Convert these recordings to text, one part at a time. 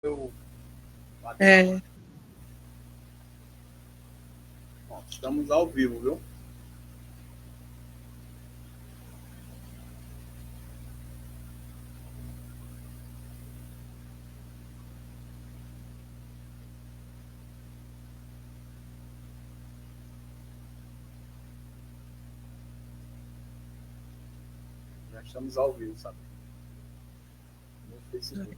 Eu... É. Bom, estamos ao vivo, viu? Já estamos ao vivo, sabe? No Facebook.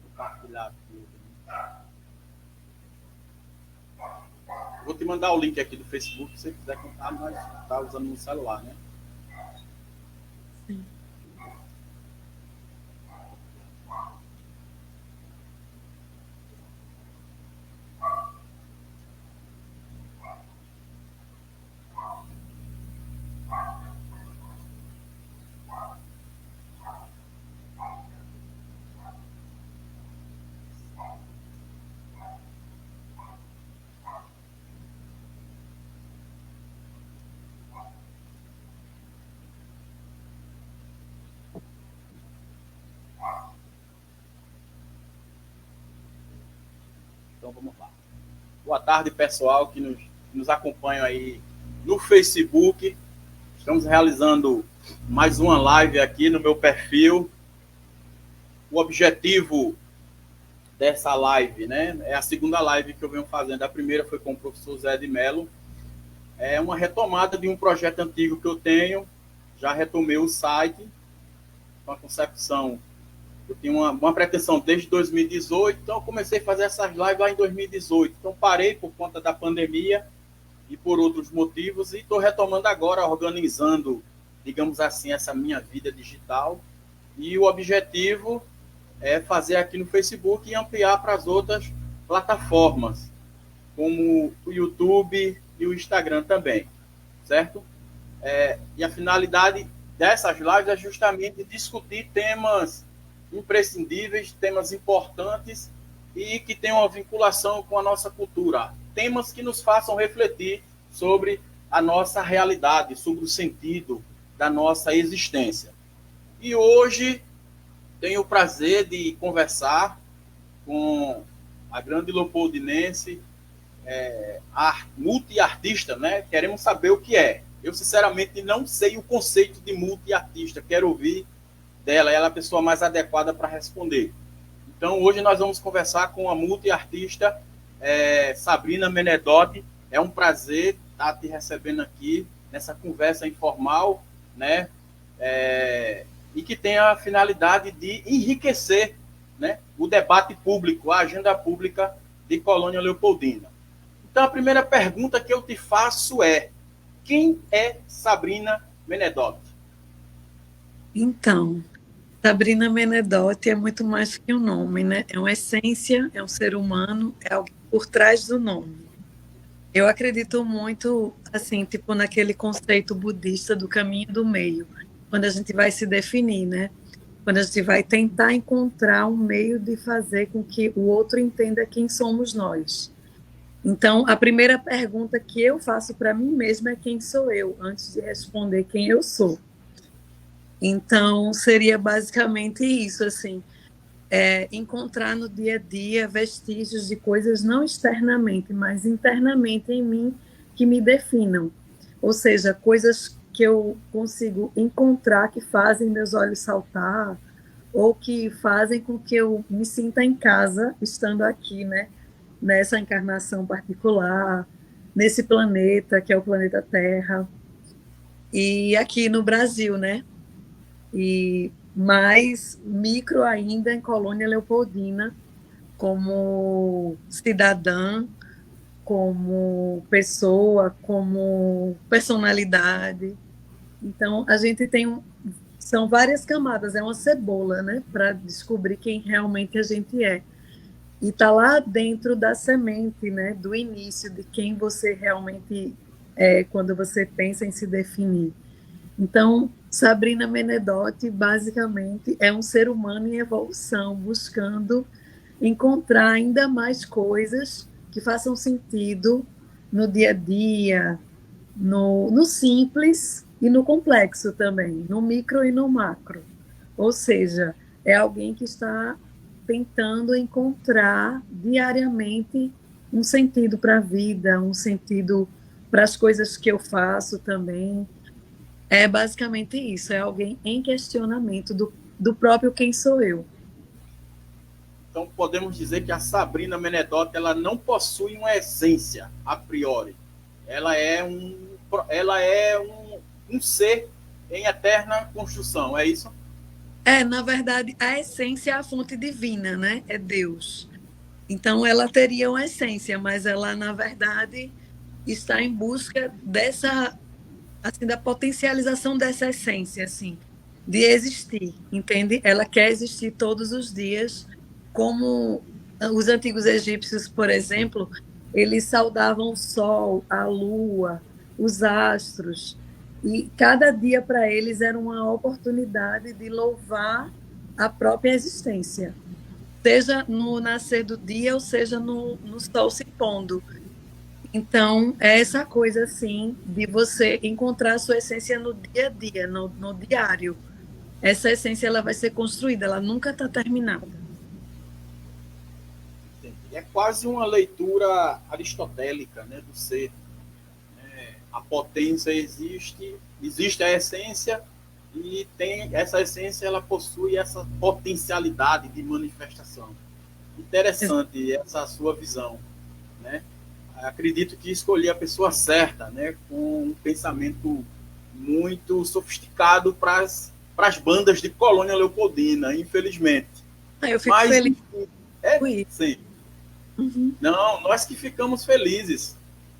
Compartilhar aqui. Vou te mandar o link aqui do Facebook se você quiser contar, mas tá usando no celular, né? Sim. Então vamos lá. Boa tarde, pessoal que nos acompanha aí no Facebook. Estamos realizando mais uma live aqui no meu perfil. O objetivo dessa live, né, é a segunda live que eu venho fazendo. A primeira foi com o professor Zé de Mello. É uma retomada de um projeto antigo que eu tenho. Já retomei o site, com a concepção. Eu tinha uma pretensão desde 2018, então eu comecei a fazer essas lives lá em 2018. Então parei por conta da pandemia e por outros motivos, e estou retomando agora, organizando, digamos assim, essa minha vida digital. E o objetivo é fazer aqui no Facebook e ampliar para as outras plataformas, como o YouTube e o Instagram também, certo? E a finalidade dessas lives é justamente discutir temas imprescindíveis, temas importantes e que tenham uma vinculação com a nossa cultura. Temas que nos façam refletir sobre a nossa realidade, sobre o sentido da nossa existência. E hoje tenho o prazer de conversar com a grande leopoldinense, multiartista, né? Queremos saber o que é. Eu, sinceramente, não sei o conceito de multiartista. Quero ouvir dela. Ela é a pessoa mais adequada para responder. Então, hoje nós vamos conversar com a multiartista Sabrina Menedotti. É um prazer estar te recebendo aqui nessa conversa informal, né? E que tem a finalidade de enriquecer, né, o debate público, a agenda pública de Colônia Leopoldina. Então, a primeira pergunta que eu te faço é: quem é Sabrina Menedotti? Então, Sabrina Menedotti é muito mais que um nome, né? É uma essência, é um ser humano, é algo por trás do nome. Eu acredito muito, assim, tipo, naquele conceito budista do caminho do meio, quando a gente vai se definir, né? Quando a gente vai tentar encontrar um meio de fazer com que o outro entenda quem somos nós. Então, a primeira pergunta que eu faço para mim mesma é quem sou eu, antes de responder quem eu sou. Então, seria basicamente isso, assim, encontrar no dia a dia vestígios de coisas não externamente, mas internamente em mim que me definam. Ou seja, coisas que eu consigo encontrar que fazem meus olhos saltar, ou que fazem com que eu me sinta em casa estando aqui, né? Nessa encarnação particular, nesse planeta que é o planeta Terra, e aqui no Brasil, né? E mais micro ainda em Colônia Leopoldina, como cidadã, como pessoa, como personalidade. Então, a gente tem são várias camadas, é uma cebola, né, para descobrir quem realmente a gente é. E está lá dentro da semente, né, do início, de quem você realmente quando você pensa em se definir. Então, Sabrina Menedotti, basicamente, é um ser humano em evolução, buscando encontrar ainda mais coisas que façam sentido no dia a dia, no simples e no complexo também, no micro e no macro. Ou seja, é alguém que está tentando encontrar diariamente um sentido para a vida, um sentido para as coisas que eu faço também. É basicamente isso, é alguém em questionamento do próprio quem sou eu. Então, podemos dizer que a Sabrina Menedotti ela não possui uma essência a priori. Ela é um ser em eterna construção, é isso? Na verdade, a essência é a fonte divina, né? É Deus. Então, ela teria uma essência, mas ela, na verdade, está em busca dessa, assim, da potencialização dessa essência, assim, de existir, entende? Ela quer existir todos os dias, como os antigos egípcios, por exemplo, eles saudavam o sol, a lua, os astros, e cada dia para eles era uma oportunidade de louvar a própria existência, seja no nascer do dia ou seja no sol se pondo. Então, é essa coisa, assim, de você encontrar a sua essência no dia a dia, no diário. Essa essência ela vai ser construída, ela nunca está terminada. É quase uma leitura aristotélica, né, do ser. A potência existe, existe a essência e tem essa essência, ela possui essa potencialidade de manifestação. Interessante essa sua visão, né? Acredito que escolhi a pessoa certa, né? Com um pensamento muito sofisticado para as bandas de Colônia Leopoldina, infelizmente. Eu fico Mas, feliz com isso. sim. Uhum. Não, nós que ficamos felizes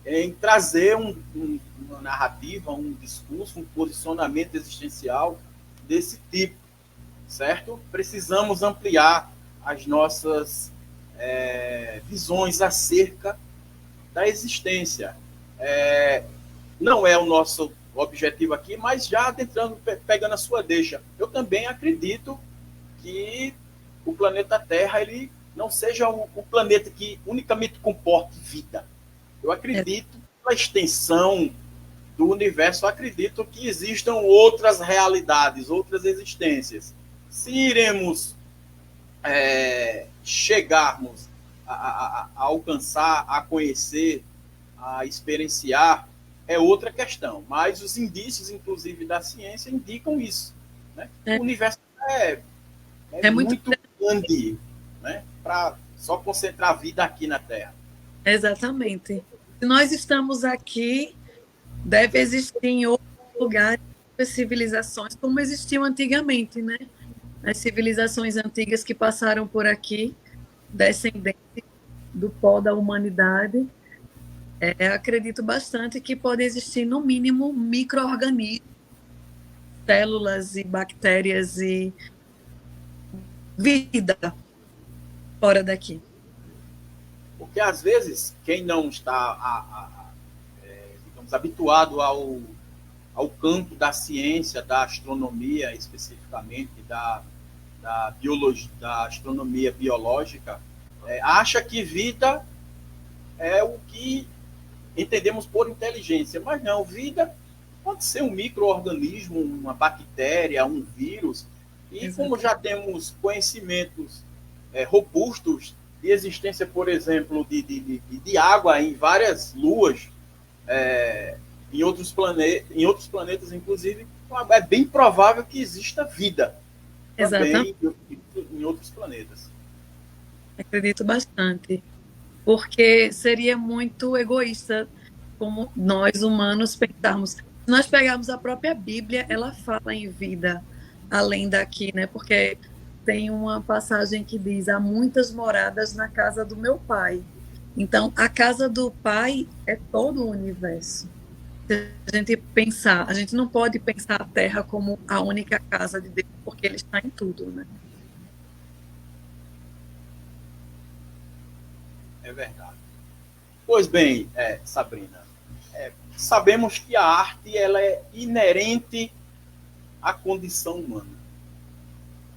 em trazer uma narrativa, um discurso, um posicionamento existencial desse tipo, certo? Precisamos ampliar as nossas visões acerca da existência. Não é o nosso objetivo aqui, mas já adentrando, pegando a sua deixa, eu também acredito que o planeta Terra ele não seja o planeta que unicamente comporte vida. Eu acredito, pela extensão do universo, eu acredito que existam outras realidades, outras existências. Se iremos chegarmos a alcançar, a conhecer, a experienciar, é outra questão. Mas os indícios, inclusive, da ciência indicam isso. Né? O universo é muito muito grande, né, para só concentrar a vida aqui na Terra. Exatamente. Se nós estamos aqui, deve existir em outros lugares civilizações como existiam antigamente, né? As civilizações antigas que passaram por aqui, descendentes do pó da humanidade, acredito bastante que pode existir, no mínimo, micro-organismos, células e bactérias e vida fora daqui. Porque, às vezes, quem não está digamos, habituado ao campo da ciência, da astronomia especificamente, da biologia, da astronomia biológica, acha que vida é o que entendemos por inteligência. Mas não, vida pode ser um micro-organismo, uma bactéria, um vírus. E Exato. como já temos conhecimentos robustos de existência, por exemplo, de água em várias luas, em outros planetas, inclusive, é bem provável que exista vida também em outros planetas. Acredito bastante, porque seria muito egoísta como nós humanos pensarmos. Se nós pegarmos a própria Bíblia, ela fala em vida além daqui, né? Porque tem uma passagem que diz: há muitas moradas na casa do meu pai. Então, a casa do pai é todo o universo. Se a gente pensar, a gente não pode pensar a Terra como a única casa de Deus, porque ele está em tudo, né? É verdade. Pois bem, Sabrina, sabemos que a arte ela é inerente à condição humana.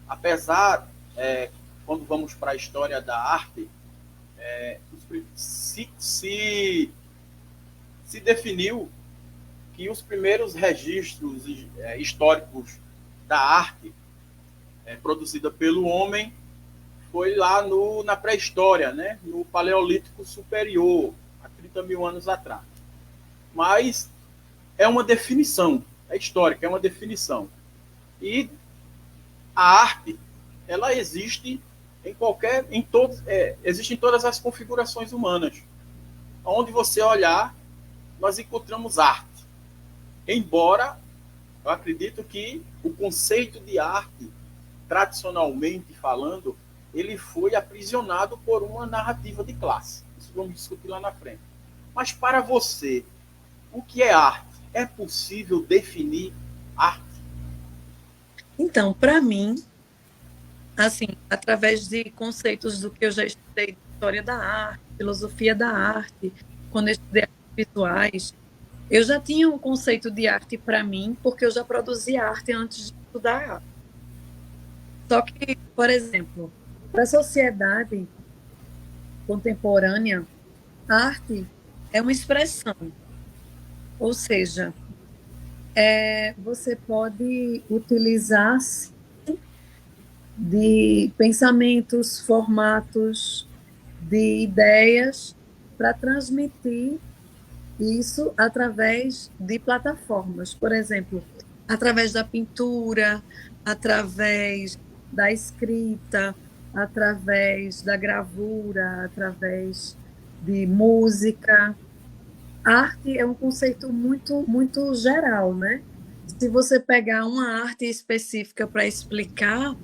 Apesar, quando vamos para a história da arte, se definiu que os primeiros registros históricos da arte produzida pelo homem foi lá na pré-história, né? No Paleolítico Superior, há 30 mil anos atrás. Mas é uma definição, é histórica, é uma definição. E a arte, ela existe existe em todas as configurações humanas. Onde você olhar, nós encontramos arte. Embora eu acredito que o conceito de arte, tradicionalmente falando, ele foi aprisionado por uma narrativa de classe. Isso vamos discutir lá na frente. Mas para você, o que é arte? É possível definir arte? Então, para mim, assim, através de conceitos do que eu já estudei de história da arte, filosofia da arte, quando eu estudei artes visuais, eu já tinha um conceito de arte para mim, porque eu já produzia arte antes de estudar arte. Só que, por exemplo, para a sociedade contemporânea, a arte é uma expressão. Ou seja, você pode utilizar de pensamentos, formatos, de ideias para transmitir isso através de plataformas. Por exemplo, através da pintura, através da escrita, através da gravura, através de música. Arte é um conceito muito, muito geral, né? Se você pegar uma arte específica para explicar,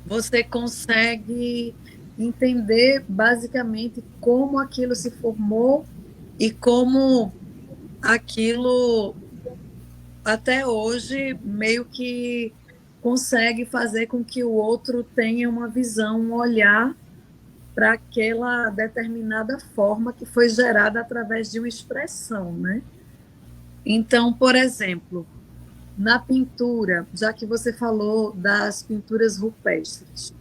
você consegue entender basicamente como aquilo se formou e como aquilo até hoje meio que consegue fazer com que o outro tenha uma visão, um olhar para aquela determinada forma que foi gerada através de uma expressão, né? Então, por exemplo, na pintura, já que você falou das pinturas rupestres,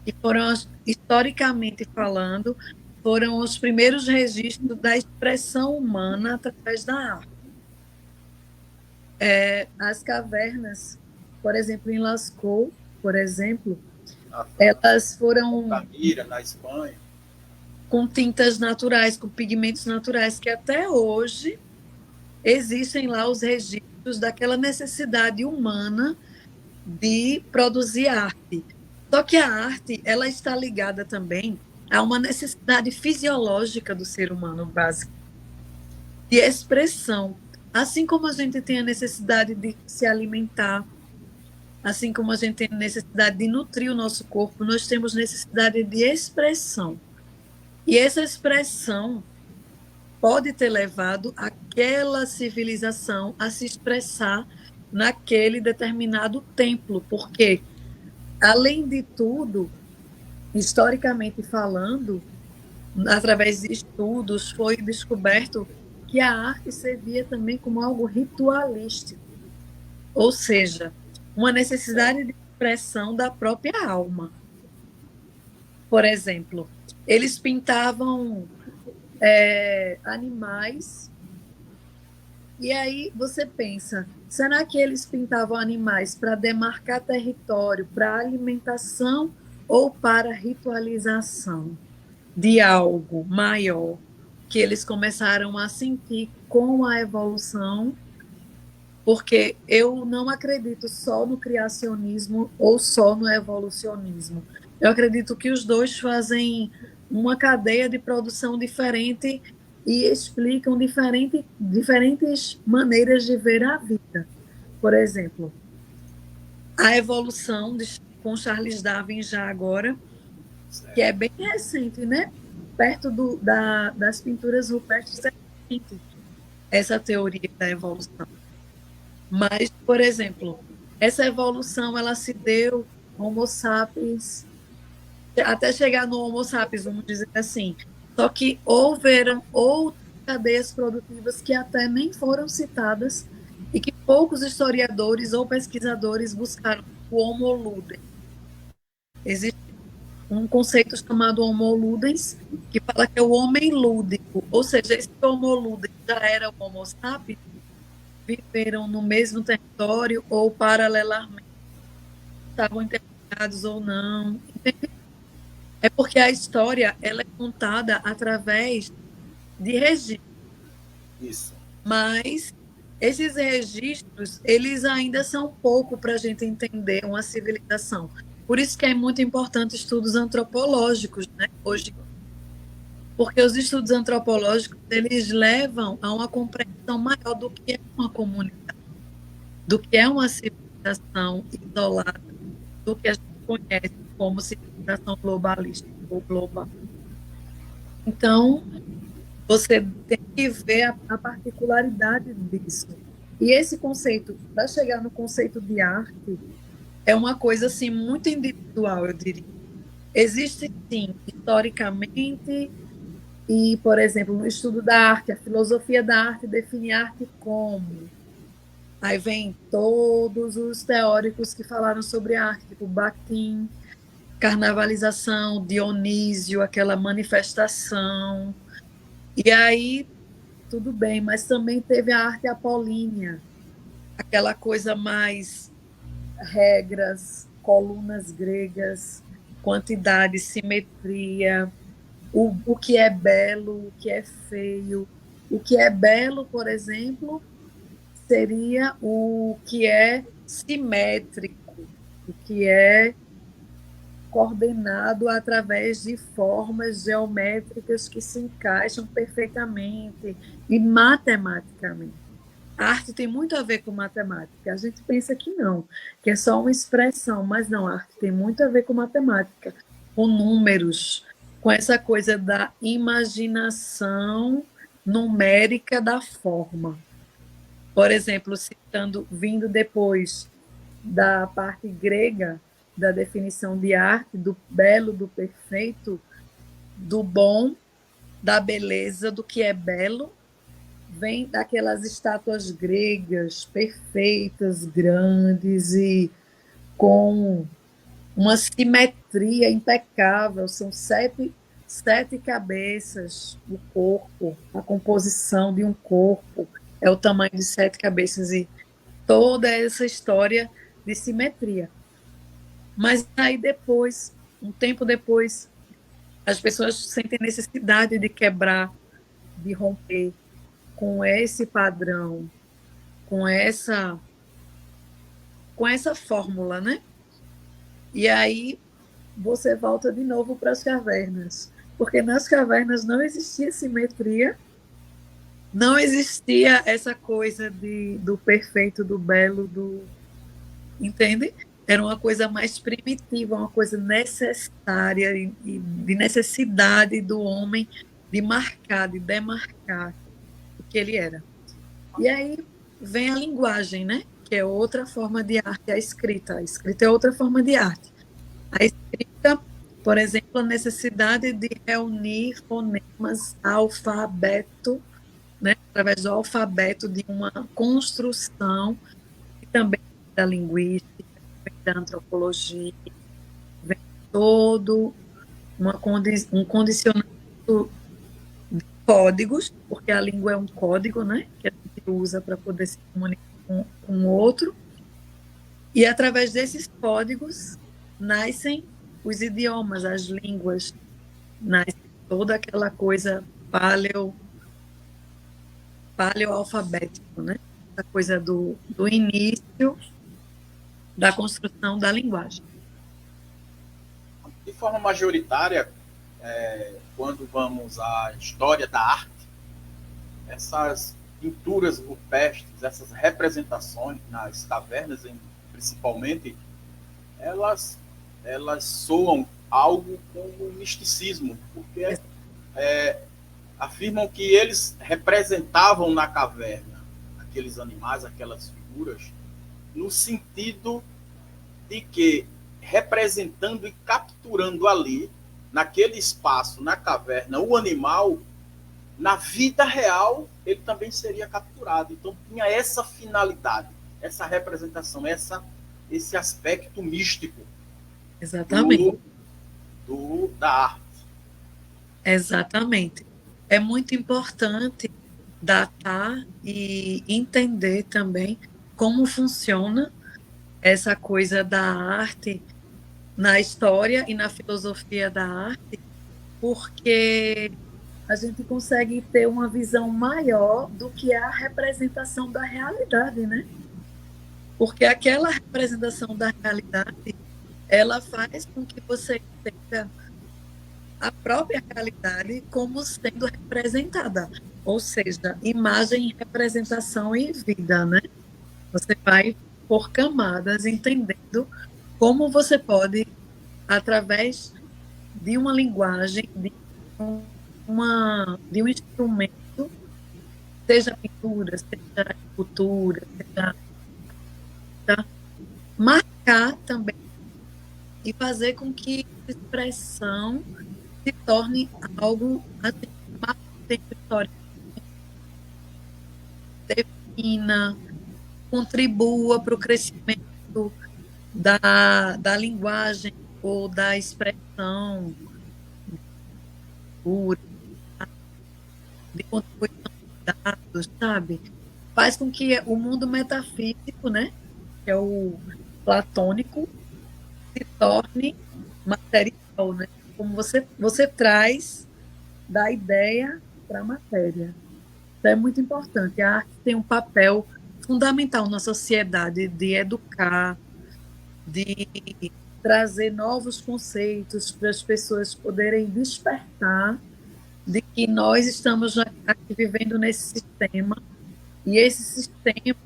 que foram, historicamente falando, foram os primeiros registros da expressão humana através da arte. As cavernas, por exemplo, em Lascaux, por exemplo, elas foram Altamira, na Espanha, com tintas naturais, com pigmentos naturais, que até hoje existem lá os registros daquela necessidade humana de produzir arte. Só que a arte, ela está ligada também a uma necessidade fisiológica do ser humano, básica, de expressão. Assim como a gente tem a necessidade de se alimentar, assim como a gente tem necessidade de nutrir o nosso corpo, nós temos necessidade de expressão. E essa expressão pode ter levado aquela civilização a se expressar naquele determinado templo, porque, além de tudo, historicamente falando, através de estudos, foi descoberto que a arte servia também como algo ritualístico, ou seja, uma necessidade de expressão da própria alma. Por exemplo, eles pintavam animais, e aí você pensa, será que eles pintavam animais para demarcar território, para alimentação ou para ritualização de algo maior que eles começaram a sentir com a evolução? Porque eu não acredito só no criacionismo ou só no evolucionismo. Eu acredito que os dois fazem uma cadeia de produção diferente e explicam diferentes maneiras de ver a vida. Por exemplo, a evolução com Charles Darwin já agora, que é bem recente, né? Perto das pinturas rupestres, é recente essa teoria da evolução. Mas, por exemplo, essa evolução ela se deu Homo sapiens, até chegar no Homo sapiens, vamos dizer assim. Só que houveram outras cadeias produtivas que até nem foram citadas e que poucos historiadores ou pesquisadores buscaram, o Homo ludens. Existe um conceito chamado Homo ludens, que fala que é o homem lúdico, ou seja, esse Homo ludens já era o Homo sapiens, viveram no mesmo território ou paralelamente, estavam interligados ou não. É porque a história ela é contada através de registros. Isso. Mas esses registros, eles ainda são pouco para a gente entender uma civilização. Por isso que é muito importante estudos antropológicos, né? Hoje, porque os estudos antropológicos, eles levam a uma compreensão maior do que é uma comunidade, do que é uma civilização isolada, do que a gente conhece como civilização globalista ou global. Então, você tem que ver a particularidade disso. E esse conceito, para chegar no conceito de arte, é uma coisa assim muito individual, eu diria. Existe, sim, historicamente, e, por exemplo, no estudo da arte, a filosofia da arte define arte como. Aí vem todos os teóricos que falaram sobre arte, tipo Bakhtin, carnavalização, Dionísio, aquela manifestação. E aí, tudo bem, mas também teve a arte apolínea, aquela coisa mais regras, colunas gregas, quantidade, simetria, o que é belo, o que é feio. O que é belo, por exemplo, seria o que é simétrico, o que é coordenado através de formas geométricas que se encaixam perfeitamente e matematicamente. A arte tem muito a ver com matemática. A gente pensa que não, que é só uma expressão, mas não, a arte tem muito a ver com matemática, com números, com essa coisa da imaginação numérica da forma. Por exemplo, vindo depois da parte grega, da definição de arte, do belo, do perfeito, do bom, da beleza, do que é belo, vem daquelas estátuas gregas perfeitas, grandes e com uma simetria impecável. São sete cabeças, o corpo, a composição de um corpo é o tamanho de 7 cabeças e toda essa história de simetria. Mas aí depois, um tempo depois, as pessoas sentem necessidade de quebrar, de romper com esse padrão, com essa fórmula, né? E aí você volta de novo para as cavernas, porque nas cavernas não existia simetria, não existia essa coisa do perfeito, do belo, entende? Era uma coisa mais primitiva, uma coisa necessária e de necessidade do homem de marcar, de demarcar o que ele era. E aí vem a linguagem, né? Que é outra forma de arte, a escrita. A escrita é outra forma de arte. A escrita, por exemplo, a necessidade de reunir fonemas, alfabeto, né? Através do alfabeto, de uma construção, e também da linguística, da antropologia, vem todo um condicionamento de códigos, porque a língua é um código, né? Que a gente usa para poder se comunicar com o outro. E através desses códigos nascem os idiomas, as línguas, nasce toda aquela coisa paleoalfabético, né? A coisa do início da construção da linguagem. De forma majoritária, quando vamos à história da arte, essas pinturas rupestres, essas representações nas cavernas, principalmente, elas soam algo como misticismo, porque afirmam que eles representavam na caverna aqueles animais, aquelas figuras, no sentido de que, representando e capturando ali, naquele espaço, na caverna, o animal, na vida real, ele também seria capturado. Então, tinha essa finalidade, essa representação, esse aspecto místico Exatamente. Da arte. Exatamente. É muito importante datar e entender também como funciona essa coisa da arte na história e na filosofia da arte, porque a gente consegue ter uma visão maior do que a representação da realidade, né? Porque aquela representação da realidade, ela faz com que você entenda a própria realidade como sendo representada, ou seja, imagem, representação e vida, né? Você vai por camadas entendendo como você pode, através de uma linguagem, de um instrumento, seja pintura, seja escultura, seja, tá? Marcar também e fazer com que a expressão se torne algo assim, mais história, defina, contribua para o crescimento da linguagem ou da expressão pura, de contribuição de dados, sabe? Faz com que o mundo metafísico, né, que é o platônico, se torne material, né? Como você traz da ideia para a matéria. Então, é muito importante. A arte tem um papel fundamental na sociedade de educar, de trazer novos conceitos para as pessoas poderem despertar de que nós estamos aqui vivendo nesse sistema e esse sistema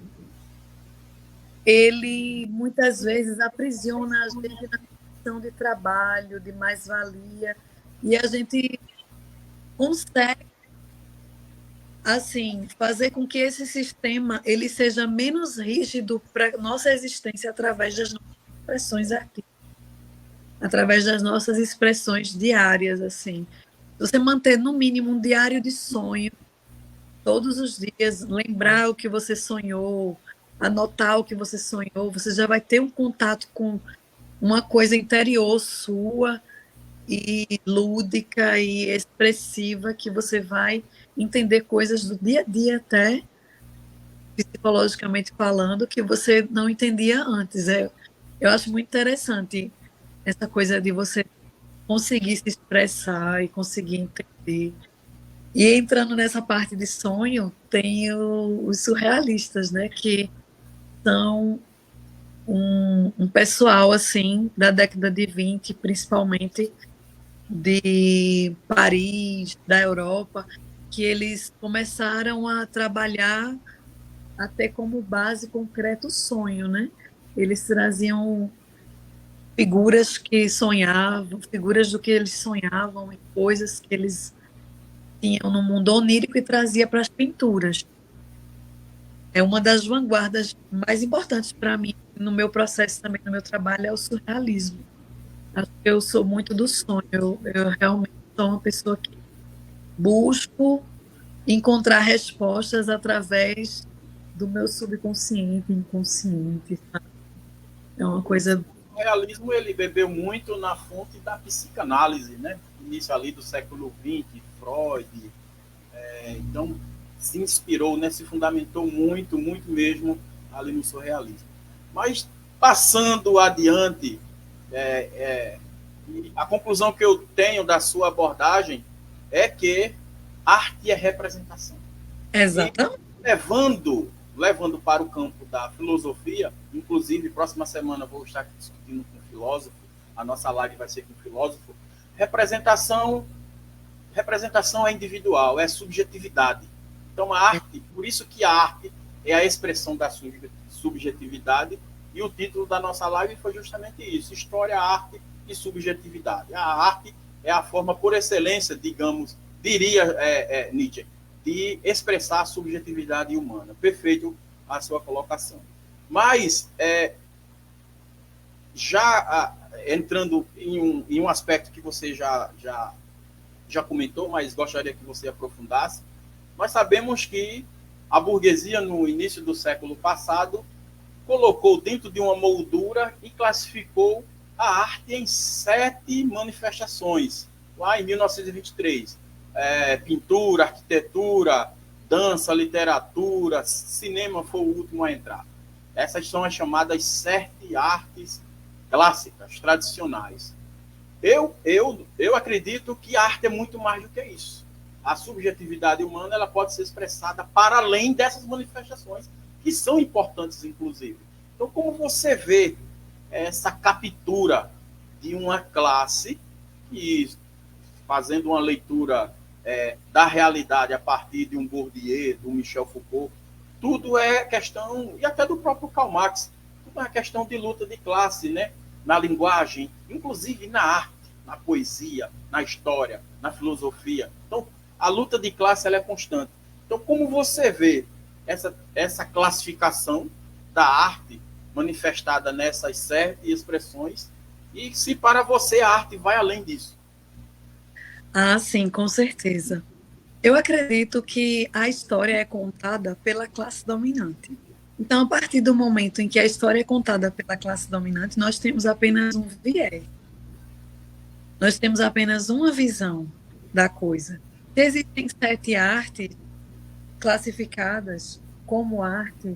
ele muitas vezes aprisiona a gente na questão de trabalho, de mais-valia, e a gente consegue assim fazer com que esse sistema ele seja menos rígido para nossa existência através das nossas expressões artísticas, através das nossas expressões diárias, assim. Você manter no mínimo um diário de sonho todos os dias, lembrar o que você sonhou, anotar o que você sonhou, você já vai ter um contato com uma coisa interior sua e lúdica e expressiva que você vai entender coisas do dia a dia até psicologicamente falando que você não entendia antes. Eu acho muito interessante essa coisa de você conseguir se expressar e conseguir entender. E entrando nessa parte de sonho, tem os surrealistas, né, que são um pessoal assim da década de 20, principalmente de Paris, da Europa, que eles começaram a trabalhar até como base concreto o sonho, né? Eles traziam figuras que sonhavam, figuras do que eles sonhavam e coisas que eles tinham no mundo onírico e trazia para as pinturas. É uma das vanguardas mais importantes para mim no meu processo também, no meu trabalho, é o surrealismo. Acho que eu sou muito do sonho, eu realmente sou uma pessoa que busco encontrar respostas através do meu subconsciente, inconsciente, sabe? É uma coisa... O realismo ele bebeu muito na fonte da psicanálise, né? Início ali do século XX, Freud. Então, se inspirou, né? Se fundamentou muito, muito mesmo ali no surrealismo. Mas, passando adiante, a conclusão que eu tenho da sua abordagem é que arte é representação. Exatamente. E levando para o campo da filosofia, inclusive, próxima semana eu vou estar discutindo com um filósofo, a nossa live vai ser com um filósofo, representação é individual, é subjetividade. Então, a arte, por isso que a arte é a expressão da subjetividade, e o título da nossa live foi justamente isso, História, Arte e Subjetividade. A arte é a forma por excelência, digamos, diria Nietzsche, de expressar a subjetividade humana. Perfeito a sua colocação. Mas, já entrando em um aspecto que você já já comentou, mas gostaria que você aprofundasse. Nós sabemos que a burguesia, no início do século passado, colocou dentro de uma moldura e classificou a arte em 7 manifestações, lá em 1923. Pintura, arquitetura, dança, literatura, cinema foi o último a entrar. Essas são as chamadas 7 artes clássicas, tradicionais. Eu acredito que a arte é muito mais do que isso. A subjetividade humana ela pode ser expressada para além dessas manifestações, que são importantes, inclusive. Então, como você vê essa captura de uma classe que, fazendo uma leitura da realidade a partir de um Bourdieu, do Michel Foucault, tudo é questão, e até do próprio Karl Marx, tudo é questão de luta de classe, né? Na linguagem, inclusive na arte, na poesia, na história, na filosofia. Então, a luta de classe ela é constante. Então, como você vê essa classificação da arte manifestada nessas 7 expressões, e se para você a arte vai além disso? Ah, sim, com certeza. Eu acredito que a história é contada pela classe dominante. Então, a partir do momento em que a história é contada pela classe dominante, nós temos apenas um viés. Nós temos apenas uma visão da coisa. Se existem 7 artes classificadas como arte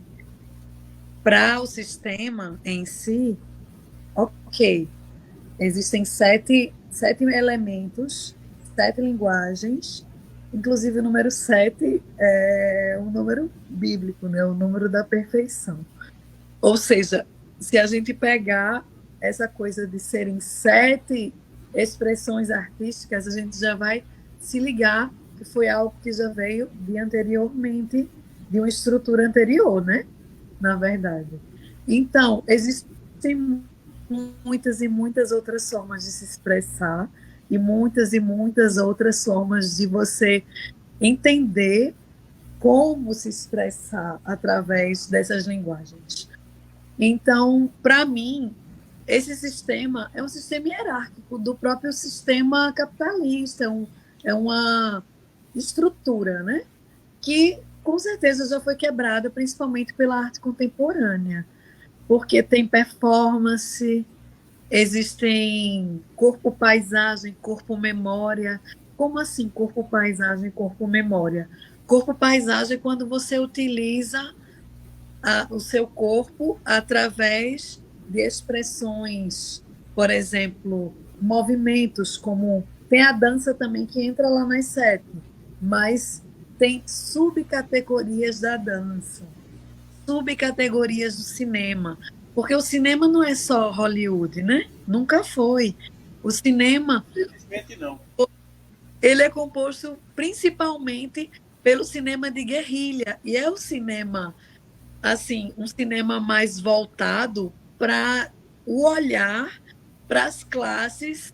para o sistema em si, ok. Existem 7 elementos, 7 linguagens, inclusive o número 7 é um número bíblico, né? O número da perfeição. Ou seja, se a gente pegar essa coisa de serem 7 expressões artísticas, a gente já vai se ligar que foi algo que já veio de anteriormente, de uma estrutura anterior, né? Na verdade. Então, existem muitas e muitas outras formas de se expressar e muitas outras formas de você entender como se expressar através dessas linguagens. Então, para mim, esse sistema é um sistema hierárquico do próprio sistema capitalista, é uma estrutura, né? Que com certeza já foi quebrada, principalmente pela arte contemporânea, porque tem performance, existem corpo-paisagem, corpo-memória. Como assim corpo-paisagem, corpo-memória? Corpo-paisagem é quando você utiliza o seu corpo através de expressões, por exemplo, movimentos, como tem a dança também que entra lá nas 7, mas tem subcategorias da dança, subcategorias do cinema, porque o cinema não é só Hollywood, né? Nunca foi. O cinema, Felizmente não. ele é composto principalmente pelo cinema de guerrilha, e é o cinema, assim, um cinema mais voltado para o olhar para as classes,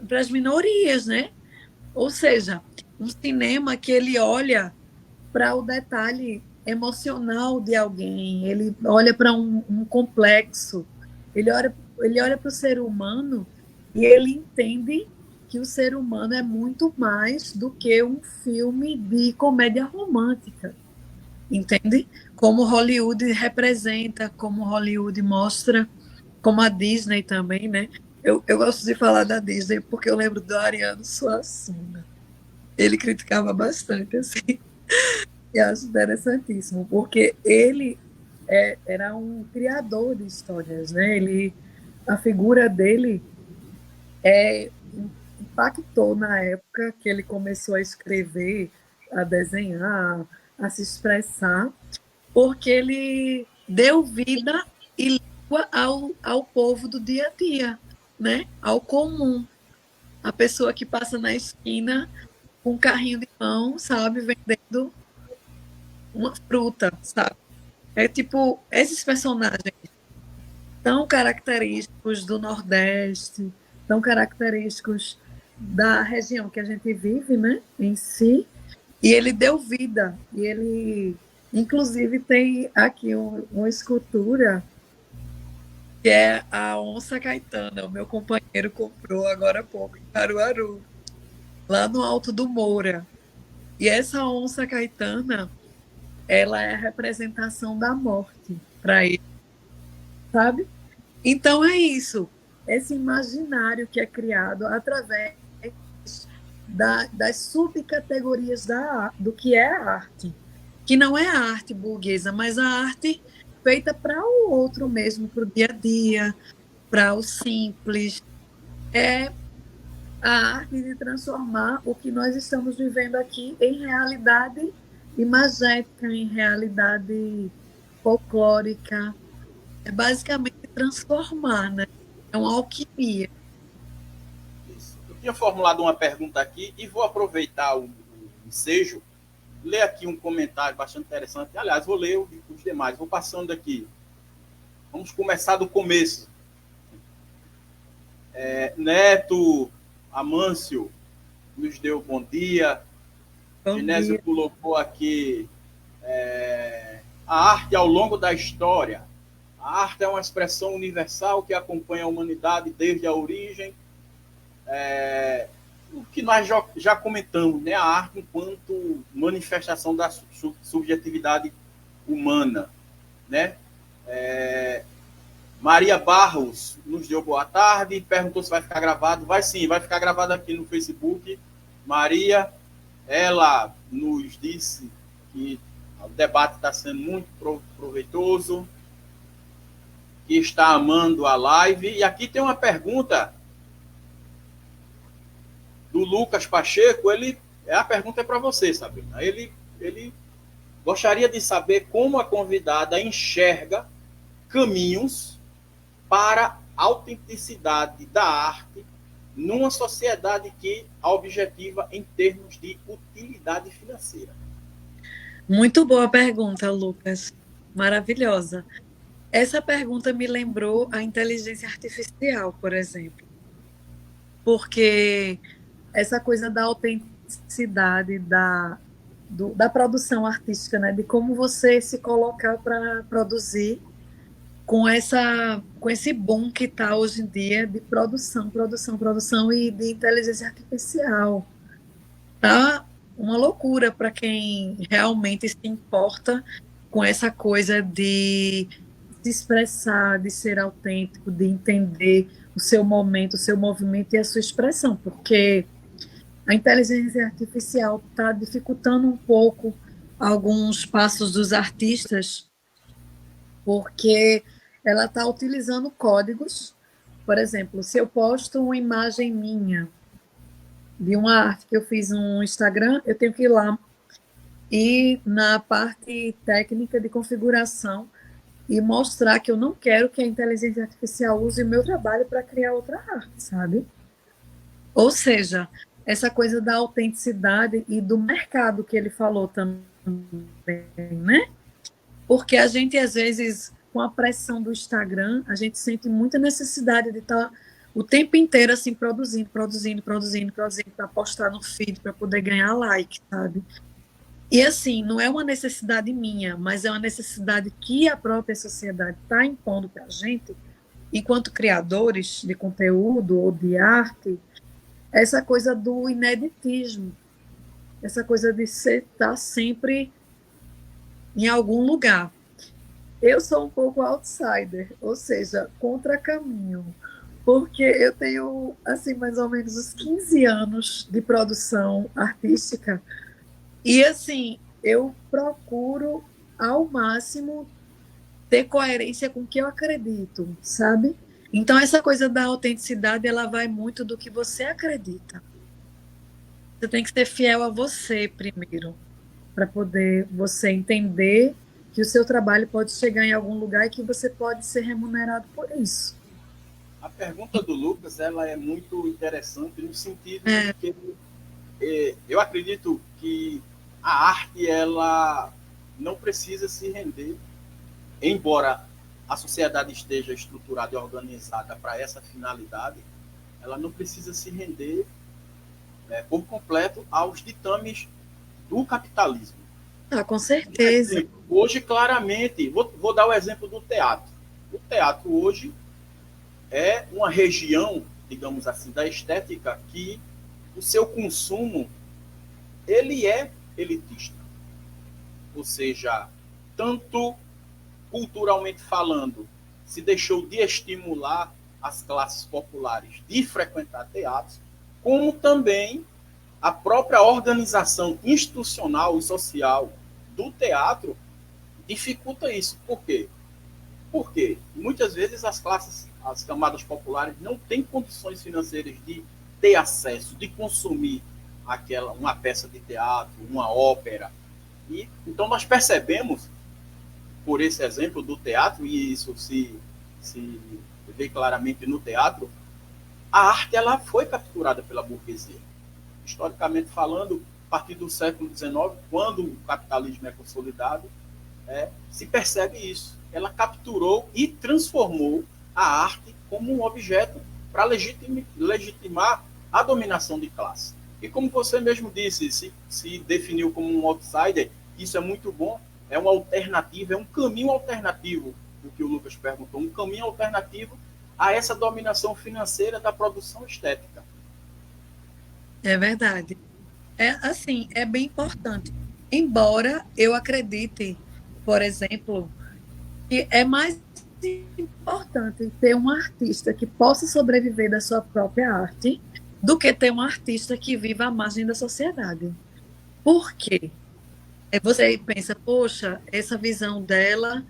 para as minorias, né? Ou seja, um cinema que ele olha para o detalhe emocional de alguém, ele olha para um complexo, ele olha para o ser humano e ele entende que o ser humano é muito mais do que um filme de comédia romântica, entende? Como Hollywood representa, como Hollywood mostra, como a Disney também, né? Eu gosto de falar da Disney porque eu lembro do Ariano Suassuna. Ele criticava bastante, assim. E acho interessantíssimo, porque ele era um criador de histórias, né? A figura dele impactou na época que ele começou a escrever, a desenhar, a se expressar, porque ele deu vida e língua ao povo do dia a dia, né? Ao comum. A pessoa que passa na esquina com um carrinho de mão, sabe, vendendo uma fruta, sabe? É tipo, esses personagens tão característicos do Nordeste, tão característicos da região que a gente vive, né, em si, e ele deu vida, e ele, inclusive, tem aqui uma escultura que é a onça Caetana, o meu companheiro comprou agora há pouco, em Caruaru. lá no Alto do Moura. E essa onça caetana, ela é a representação da morte para ele, sabe? Então é isso, esse imaginário que é criado através das subcategorias do que é a arte, que não é a arte burguesa, mas a arte feita para o outro mesmo, para o dia a dia, para o simples. É a arte de transformar o que nós estamos vivendo aqui em realidade imagética, em realidade folclórica. É basicamente transformar, né? É uma alquimia. Isso. Eu tinha formulado uma pergunta aqui e vou aproveitar o ensejo, ler aqui um comentário bastante interessante. Aliás, vou ler os demais, vou passando aqui. Vamos começar do começo. Neto Amâncio nos deu bom dia. Genésio colocou aqui a arte ao longo da história. A arte é uma expressão universal que acompanha a humanidade desde a origem. O que nós já comentamos, né? A arte enquanto manifestação da subjetividade humana, né? Maria Barros nos deu boa tarde, perguntou se vai ficar gravado. Vai sim, vai ficar gravado aqui no Facebook. Maria, ela nos disse que o debate está sendo muito proveitoso, que está amando a live. E aqui tem uma pergunta do Lucas Pacheco. A pergunta é para você, Sabrina. Ele gostaria de saber como a convidada enxerga caminhos para a autenticidade da arte numa sociedade que a objetiva em termos de utilidade financeira. Muito boa pergunta, Lucas. Maravilhosa. Essa pergunta me lembrou a inteligência artificial, por exemplo. Porque essa coisa da autenticidade, da produção artística, né? De como você se colocar para produzir com esse boom que está hoje em dia de produção e de inteligência artificial. Tá uma loucura para quem realmente se importa com essa coisa de se expressar, de ser autêntico, de entender o seu momento, o seu movimento e a sua expressão, porque a inteligência artificial está dificultando um pouco alguns passos dos artistas, porque ela está utilizando códigos. Por exemplo, se eu posto uma imagem minha de uma arte que eu fiz no Instagram, eu tenho que ir lá e na parte técnica de configuração e mostrar que eu não quero que a inteligência artificial use o meu trabalho para criar outra arte, sabe? Ou seja, essa coisa da autenticidade e do mercado que ele falou também, né? Porque a gente, às vezes, com a pressão do Instagram, a gente sente muita necessidade de estar o tempo inteiro assim produzindo para postar no feed, para poder ganhar like, sabe? E assim, não é uma necessidade minha, mas é uma necessidade que a própria sociedade está impondo para a gente, enquanto criadores de conteúdo ou de arte, essa coisa do ineditismo, essa coisa de estar sempre em algum lugar. Eu sou um pouco outsider, ou seja, contra caminho, porque eu tenho, assim, mais ou menos uns 15 anos de produção artística e, assim, eu procuro ao máximo ter coerência com o que eu acredito, sabe? Então, essa coisa da autenticidade, ela vai muito do que você acredita. Você tem que ser fiel a você primeiro, para poder você entender que o seu trabalho pode chegar em algum lugar e que você pode ser remunerado por isso. A pergunta do Lucas, ela é muito interessante no sentido de que eu acredito que a arte, ela não precisa se render, embora a sociedade esteja estruturada e organizada para essa finalidade, ela não precisa se render por completo aos ditames do capitalismo. Com certeza. Exemplo, hoje, claramente, vou dar o exemplo do teatro. O teatro hoje é uma região, digamos assim, da estética que o seu consumo, ele é elitista. Ou seja, tanto culturalmente falando, se deixou de estimular as classes populares de frequentar teatros, como também a própria organização institucional e social do teatro dificulta isso. Por quê? Porque muitas vezes as camadas populares não têm condições financeiras de ter acesso, de consumir uma peça de teatro, uma ópera. E então nós percebemos, por esse exemplo do teatro, e isso se vê claramente no teatro, a arte ela foi capturada pela burguesia. Historicamente falando, a partir do século XIX, quando o capitalismo é consolidado, se percebe isso. Ela capturou e transformou a arte como um objeto para legitimar a dominação de classe. E como você mesmo disse, se definiu como um outsider, isso é muito bom, é uma alternativa, é um caminho alternativo, do que o Lucas perguntou, um caminho alternativo a essa dominação financeira da produção estética. É verdade. É assim, é bem importante. Embora eu acredite, por exemplo, que é mais importante ter um artista que possa sobreviver da sua própria arte do que ter um artista que viva à margem da sociedade. Por quê? Você pensa, poxa, essa visão dela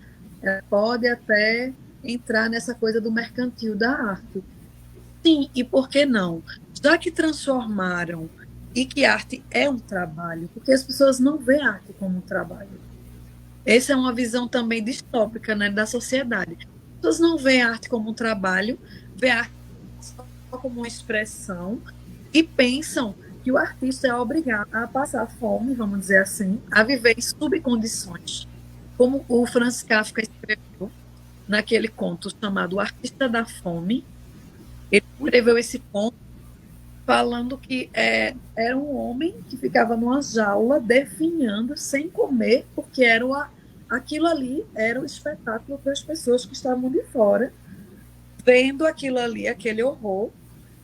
pode até entrar nessa coisa do mercantil da arte. Sim, e por que não? Já que transformaram e que arte é um trabalho, porque as pessoas não veem arte como um trabalho. Essa é uma visão também distópica, né, da sociedade. As pessoas não veem arte como um trabalho, veem arte só como uma expressão e pensam que o artista é obrigado a passar fome, vamos dizer assim, a viver em subcondições. Como o Franz Kafka escreveu naquele conto chamado O Artista da Fome. Ele escreveu esse conto falando que era um homem que ficava numa jaula definhando sem comer, porque aquilo ali era o espetáculo para as pessoas que estavam de fora, vendo aquilo ali, aquele horror,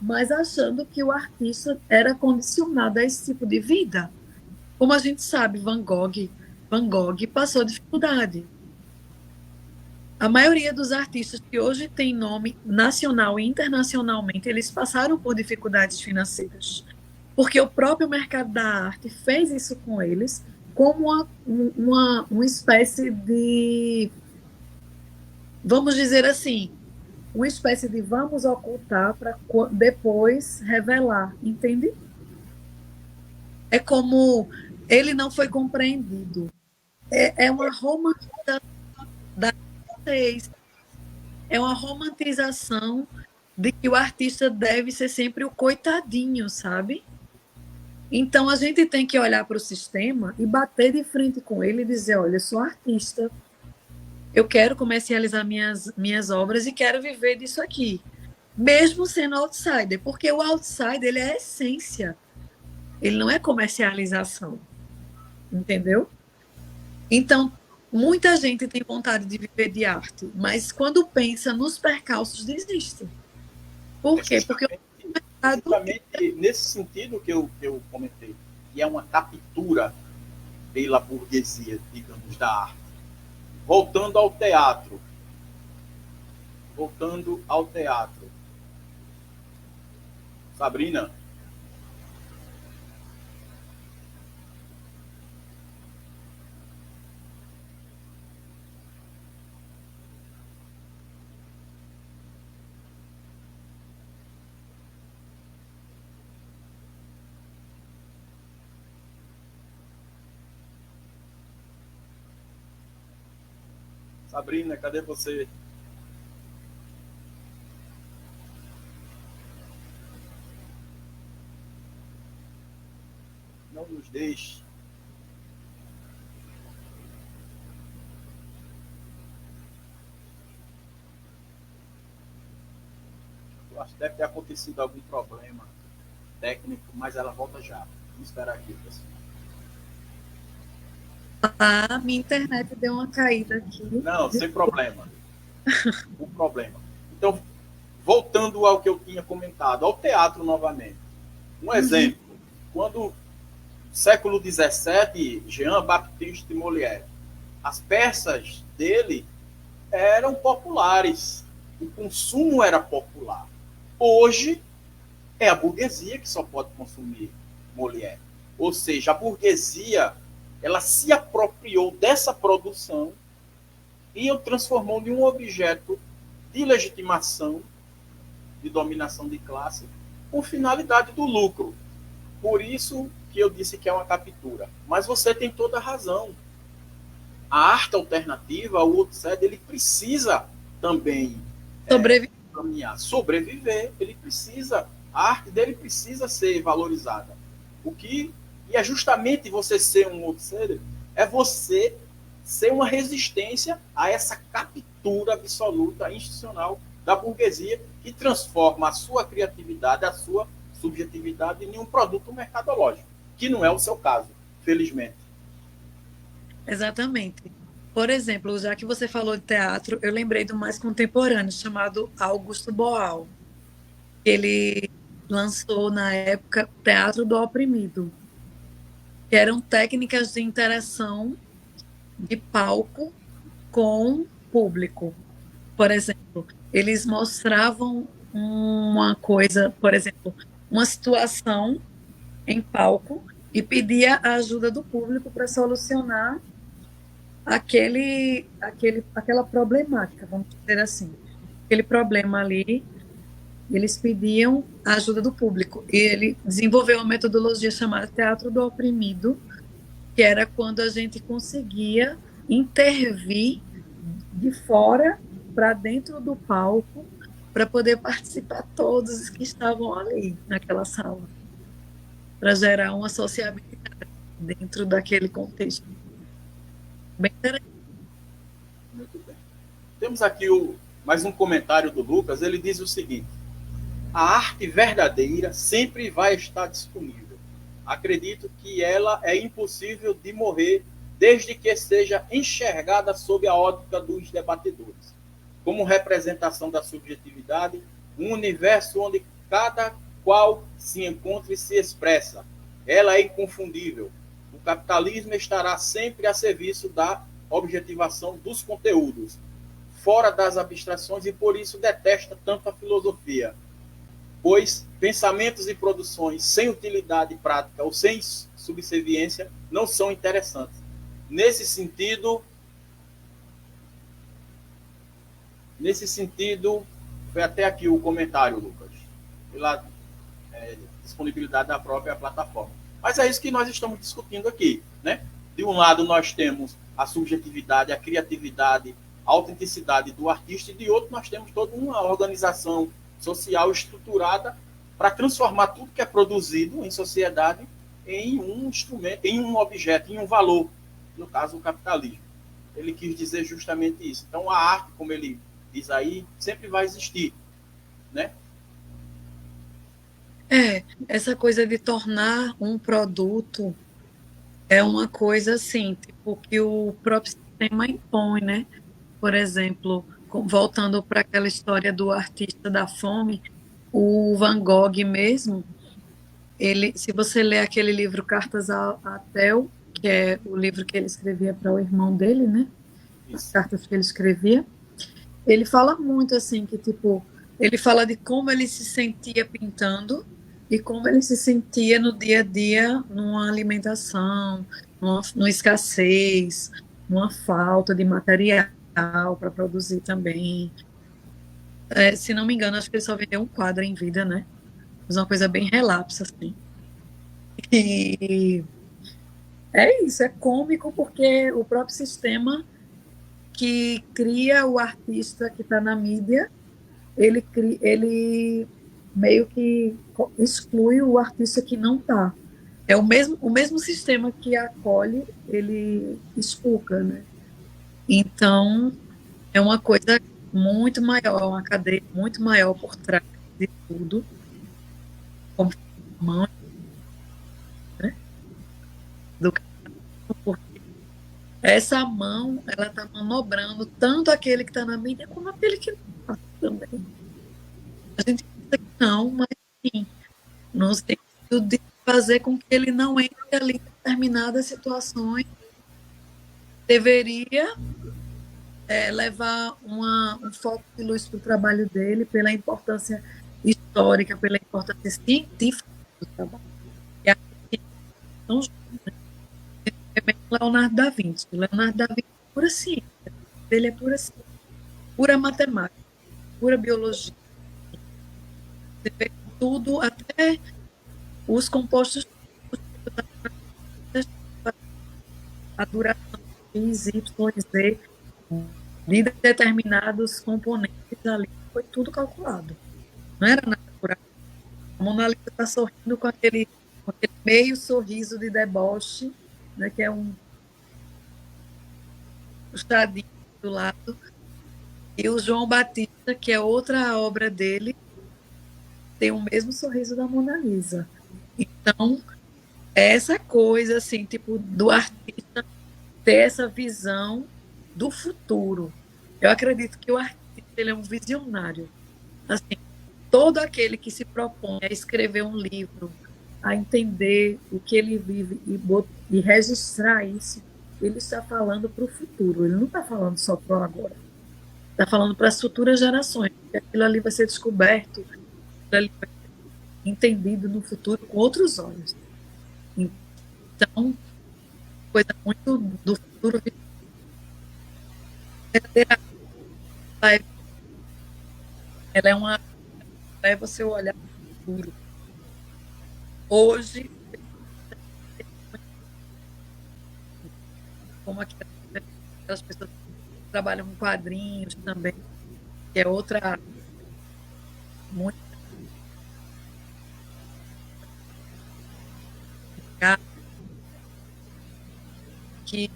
mas achando que o artista era condicionado a esse tipo de vida. Como a gente sabe, Van Gogh passou dificuldade. A maioria dos artistas que hoje têm nome nacional e internacionalmente, eles passaram por dificuldades financeiras. Porque o próprio mercado da arte fez isso com eles como uma espécie de, vamos dizer assim, uma espécie de vamos ocultar para depois revelar, entende? É como ele não foi compreendido. É uma romantização da é uma romantização de que o artista deve ser sempre o coitadinho, sabe? Então a gente tem que olhar para o sistema e bater de frente com ele e dizer, olha, eu sou artista, eu quero comercializar minhas obras e quero viver disso aqui, mesmo sendo outsider, porque o outsider ele é a essência, ele não é comercialização, entendeu? Então, muita gente tem vontade de viver de arte, mas quando pensa nos percalços, desiste. Por quê? Porque justamente nesse sentido que eu comentei, que é uma captura pela burguesia, digamos, da arte. Voltando ao teatro. Sabrina? Sabrina, cadê você? Não nos deixe. Eu acho que deve ter acontecido algum problema técnico, mas ela volta já. Vamos esperar aqui, pessoal. Minha internet deu uma caída aqui. Não, sem problema. O problema. Então, voltando ao que eu tinha comentado, ao teatro novamente. Um exemplo, quando século XVII, Jean-Baptiste Molière, as peças dele eram populares, o consumo era popular. Hoje, é a burguesia que só pode consumir Molière. Ou seja, a burguesia ela se apropriou dessa produção e o transformou em um objeto de legitimação, de dominação de classe, com finalidade do lucro. Por isso que eu disse que é uma captura. Mas você tem toda a razão. A arte alternativa, o outsider, ele precisa também sobreviver. Ele precisa, a arte dele precisa ser valorizada. E é justamente você ser um outsider, é você ser uma resistência a essa captura absoluta institucional da burguesia que transforma a sua criatividade, a sua subjetividade em um produto mercadológico, que não é o seu caso, felizmente. Exatamente. Por exemplo, já que você falou de teatro, eu lembrei do mais contemporâneo, chamado Augusto Boal. Ele lançou, na época, Teatro do Oprimido, que eram técnicas de interação de palco com público. Por exemplo, eles mostravam uma coisa, por exemplo, uma situação em palco e pedia a ajuda do público para solucionar aquela problemática, vamos dizer assim. Aquele problema ali, eles pediam a ajuda do público. E ele desenvolveu uma metodologia chamada Teatro do Oprimido, que era quando a gente conseguia intervir de fora para dentro do palco para poder participar todos os que estavam ali naquela sala, para gerar uma sociabilidade dentro daquele contexto. Bem interessante. Muito bem. Temos aqui mais um comentário do Lucas. Ele diz o seguinte: a arte verdadeira sempre vai estar disponível. Acredito que ela é impossível de morrer desde que seja enxergada sob a ótica dos debatedores, como representação da subjetividade, um universo onde cada qual se encontra e se expressa. Ela é inconfundível. O capitalismo estará sempre a serviço da objetivação dos conteúdos, fora das abstrações, e por isso detesta tanto a filosofia, pois pensamentos e produções sem utilidade prática ou sem subserviência não são interessantes. Nesse sentido, foi até aqui o comentário, Lucas, pela disponibilidade da própria plataforma. Mas é isso que nós estamos discutindo aqui, né? De um lado, nós temos a subjetividade, a criatividade, a autenticidade do artista, e de outro, nós temos toda uma organização social estruturada para transformar tudo que é produzido em sociedade em um instrumento, em um objeto, em um valor, no caso, o capitalismo. Ele quis dizer justamente isso. Então, a arte, como ele diz aí, sempre vai existir, né? Essa coisa de tornar um produto é uma coisa assim, tipo, que o próprio sistema impõe, né? Por exemplo, voltando para aquela história do artista da fome, o Van Gogh mesmo, se você ler aquele livro Cartas a Theo, que é o livro que ele escrevia para o irmão dele, né? As cartas que ele escrevia, ele fala muito assim, que tipo, ele fala de como ele se sentia pintando e como ele se sentia no dia a dia numa alimentação, numa escassez, numa falta de material para produzir também. Se não me engano, acho que ele só vendeu um quadro em vida, né? Mas uma coisa bem relapsa, assim. E é isso, é cômico porque o próprio sistema que cria o artista que está na mídia, ele meio que exclui o artista que não está. É o mesmo sistema que acolhe, ele expulga, né? Então, é uma coisa muito maior, uma cadeia muito maior por trás de tudo, como mão, né? Porque essa mão, ela está manobrando tanto aquele que está na mídia como aquele que não está também. A gente pensa que não, mas sim, no sentido fazer com que ele não entre ali em determinadas situações. Deveria levar um foco de luz para o trabalho dele, pela importância histórica, pela importância científica do trabalho. E aqui, então, Leonardo da Vinci. Leonardo da Vinci é pura ciência. Ele é pura ciência, pura matemática, pura biologia. Você vê tudo, até os compostos, a duração X, Y, Z, de determinados componentes ali, foi tudo calculado. Não era nada por acaso. A Mona Lisa está sorrindo com aquele meio sorriso de deboche, né, que é um estadinho do lado, e o João Batista, que é outra obra dele, tem o mesmo sorriso da Mona Lisa. Então, essa coisa, assim, tipo, do artista ter essa visão do futuro. Eu acredito que o artista, ele é um visionário. Assim, todo aquele que se propõe a escrever um livro, a entender o que ele vive e registrar isso, ele está falando para o futuro. Ele não está falando só para o agora. Está falando para as futuras gerações. Porque aquilo ali vai ser descoberto, aquilo ali vai ser entendido no futuro com outros olhos. Então, coisa muito do futuro. Ela é uma. É você olhar para o futuro. Hoje, como aquelas pessoas que trabalham com quadrinhos também, que é outra muito que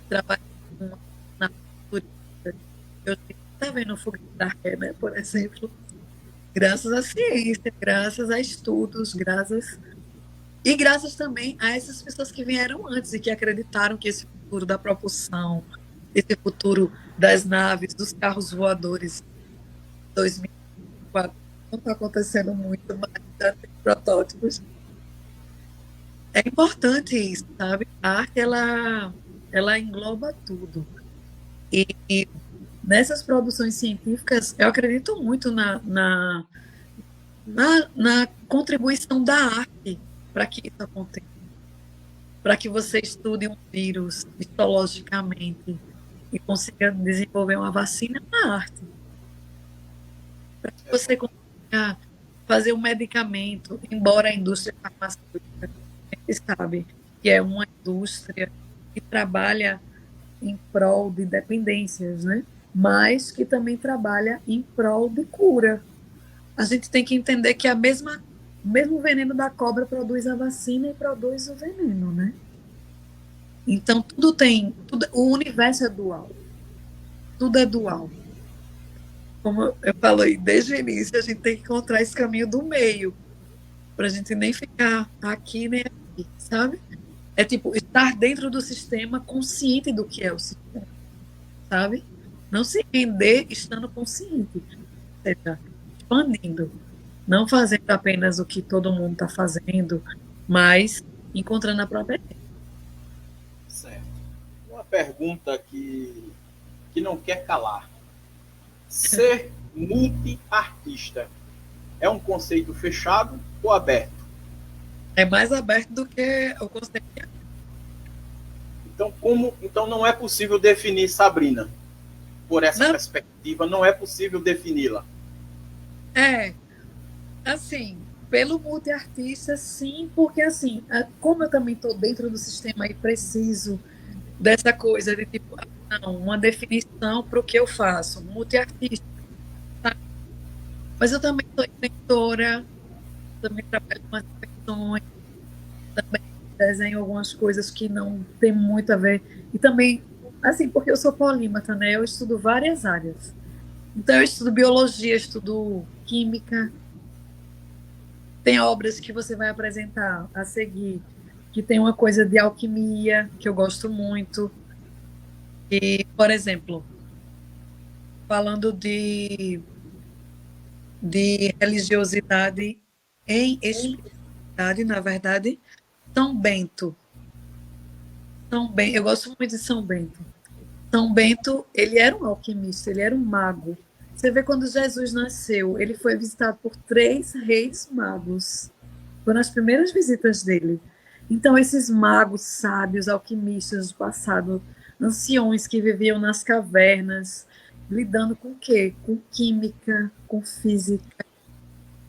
trabalha na cultura. Eu está vendo o foguete da ré, né, por exemplo, graças à ciência, graças a estudos, graças também a essas pessoas que vieram antes e que acreditaram que esse futuro da propulsão, esse futuro das naves, dos carros voadores, 2004, não está acontecendo muito, mas já tem protótipos. É importante isso, sabe? A arte, ela engloba tudo. E nessas produções científicas, eu acredito muito na contribuição da arte para que isso aconteça. Para que você estude um vírus histologicamente e consiga desenvolver uma vacina na arte. Para que você consiga fazer um medicamento, embora a indústria farmacêutica, você sabe que é uma indústria que trabalha em prol de dependências, né? Mas que também trabalha em prol de cura. A gente tem que entender que o mesmo veneno da cobra produz a vacina e produz o veneno, né? Então, o universo é dual. Tudo é dual. Como eu falei desde o início, a gente tem que encontrar esse caminho do meio, para a gente nem ficar aqui nem aqui, sabe? É tipo, estar dentro do sistema consciente do que é o sistema, sabe? Não se render estando consciente, ou seja, expandindo, não fazendo apenas o que todo mundo está fazendo, mas encontrando a própria. Certo. Uma pergunta que não quer calar. Ser multiartista é um conceito fechado ou aberto? É mais aberto do que o conceito. Então não é possível definir Sabrina. Por essa perspectiva, não é possível defini-la. Assim, pelo multiartista, sim, porque assim, como eu também estou dentro do sistema e preciso dessa coisa de tipo, não, uma definição para o que eu faço, multiartista. Tá? Mas eu também sou inventora, também trabalho com as questões, também desenho algumas coisas que não tem muito a ver. E também, assim, porque eu sou polímata, né? Eu estudo várias áreas. Então, eu estudo biologia, estudo química. Tem obras que você vai apresentar a seguir, que tem uma coisa de alquimia, que eu gosto muito. E, por exemplo, falando de religiosidade em espírito, na verdade, São Bento. São Bento, eu gosto muito de São Bento. São Bento, ele era um alquimista, ele era um mago. Você vê quando Jesus nasceu, ele foi visitado por 3 reis magos. Foram as primeiras visitas dele. Então, esses magos sábios, alquimistas do passado, anciões que viviam nas cavernas, lidando com o quê? Com química, com física,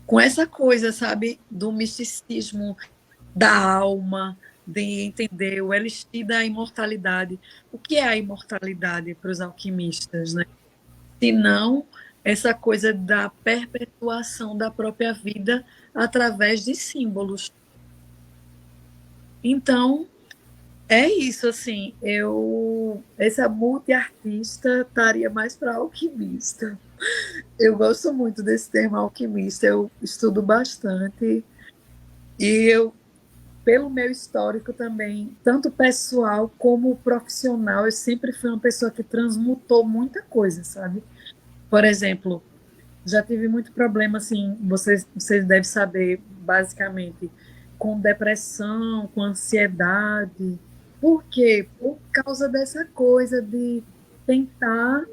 com essa coisa, sabe, do misticismo da alma, de entender o elixir da imortalidade. O que é a imortalidade para os alquimistas, né? Se não essa coisa da perpetuação da própria vida através de símbolos. Então, é isso, assim, essa multiartista estaria mais para alquimista. Eu gosto muito desse termo alquimista, eu estudo bastante e eu, pelo meu histórico também, tanto pessoal como profissional, eu sempre fui uma pessoa que transmutou muita coisa, sabe? Por exemplo, já tive muito problema, assim, vocês devem saber, basicamente, com depressão, com ansiedade. Por quê? Por causa dessa coisa de tentar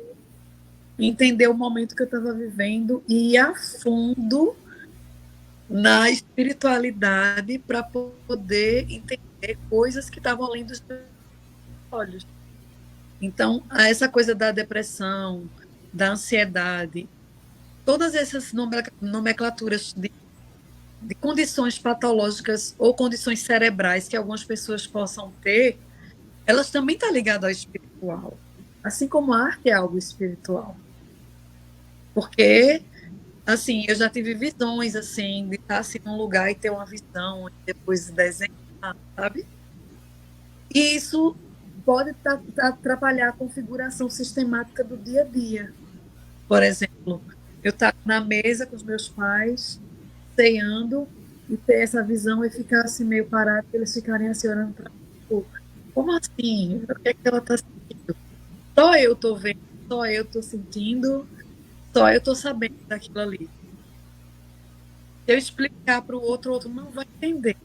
entender o momento que eu estava vivendo e ir a fundo na espiritualidade para poder entender coisas que estavam além dos meus olhos. Então, essa coisa da depressão, da ansiedade, todas essas nomenclaturas de condições patológicas ou condições cerebrais que algumas pessoas possam ter, elas também estão ligadas ao espiritual. Assim como a arte é algo espiritual. Porque, assim, eu já tive visões, assim, de estar assim, num lugar e ter uma visão, e depois desenhar, sabe? E isso pode atrapalhar a configuração sistemática do dia a dia. Por exemplo, eu estar na mesa com os meus pais, ceando, e ter essa visão e ficar assim meio parado, eles ficarem assim orando para mim. Tipo, como assim? O que é que ela está sentindo? Só eu estou vendo, só eu estou sentindo, só eu estou sabendo daquilo ali. Se eu explicar para o outro não vai entender.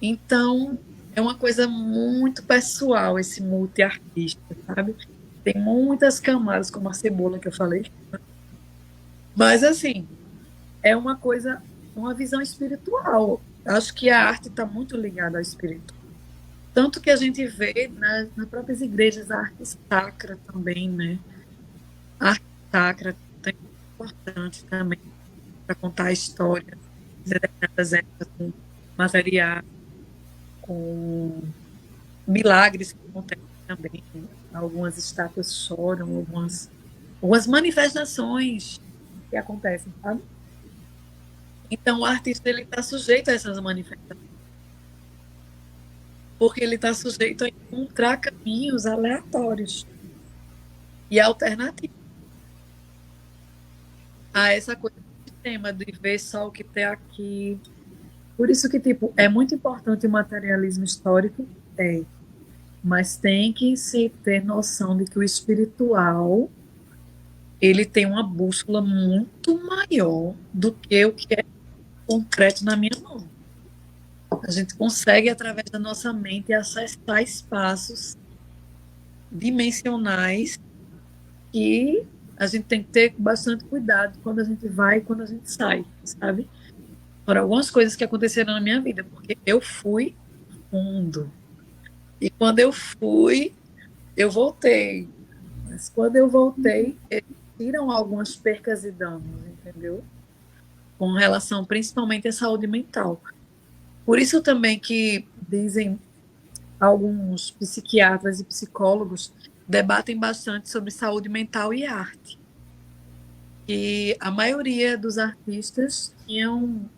Então, é uma coisa muito pessoal esse multiartista, sabe? Tem muitas camadas, como a cebola que eu falei. Mas, assim, é uma coisa, uma visão espiritual. Acho que a arte está muito ligada ao espírito. Tanto que a gente vê nas próprias igrejas a arte sacra também, né? A arte sacra é importante também para contar a história de determinadas épocas, com materiais, com milagres que acontecem também. Algumas estátuas choram, algumas manifestações que acontecem, sabe? Então, o artista ele está sujeito a essas manifestações, porque ele está sujeito a encontrar caminhos aleatórios e alternativos a essa coisa do sistema, de ver só o que tem aqui. Por isso que, tipo, é muito importante o materialismo histórico, mas tem que se ter noção de que o espiritual ele tem uma bússola muito maior do que o que é concreto na minha mão. A gente consegue, através da nossa mente, acessar espaços dimensionais que a gente tem que ter bastante cuidado quando a gente vai e quando a gente sai, sabe? Por algumas coisas que aconteceram na minha vida, porque eu fui fundo. E quando eu fui, eu voltei. Mas quando eu voltei, eles tiram algumas percas e danos, entendeu? Com relação principalmente à saúde mental. Por isso também que dizem alguns psiquiatras e psicólogos debatem bastante sobre saúde mental e arte. E a maioria dos artistas tinham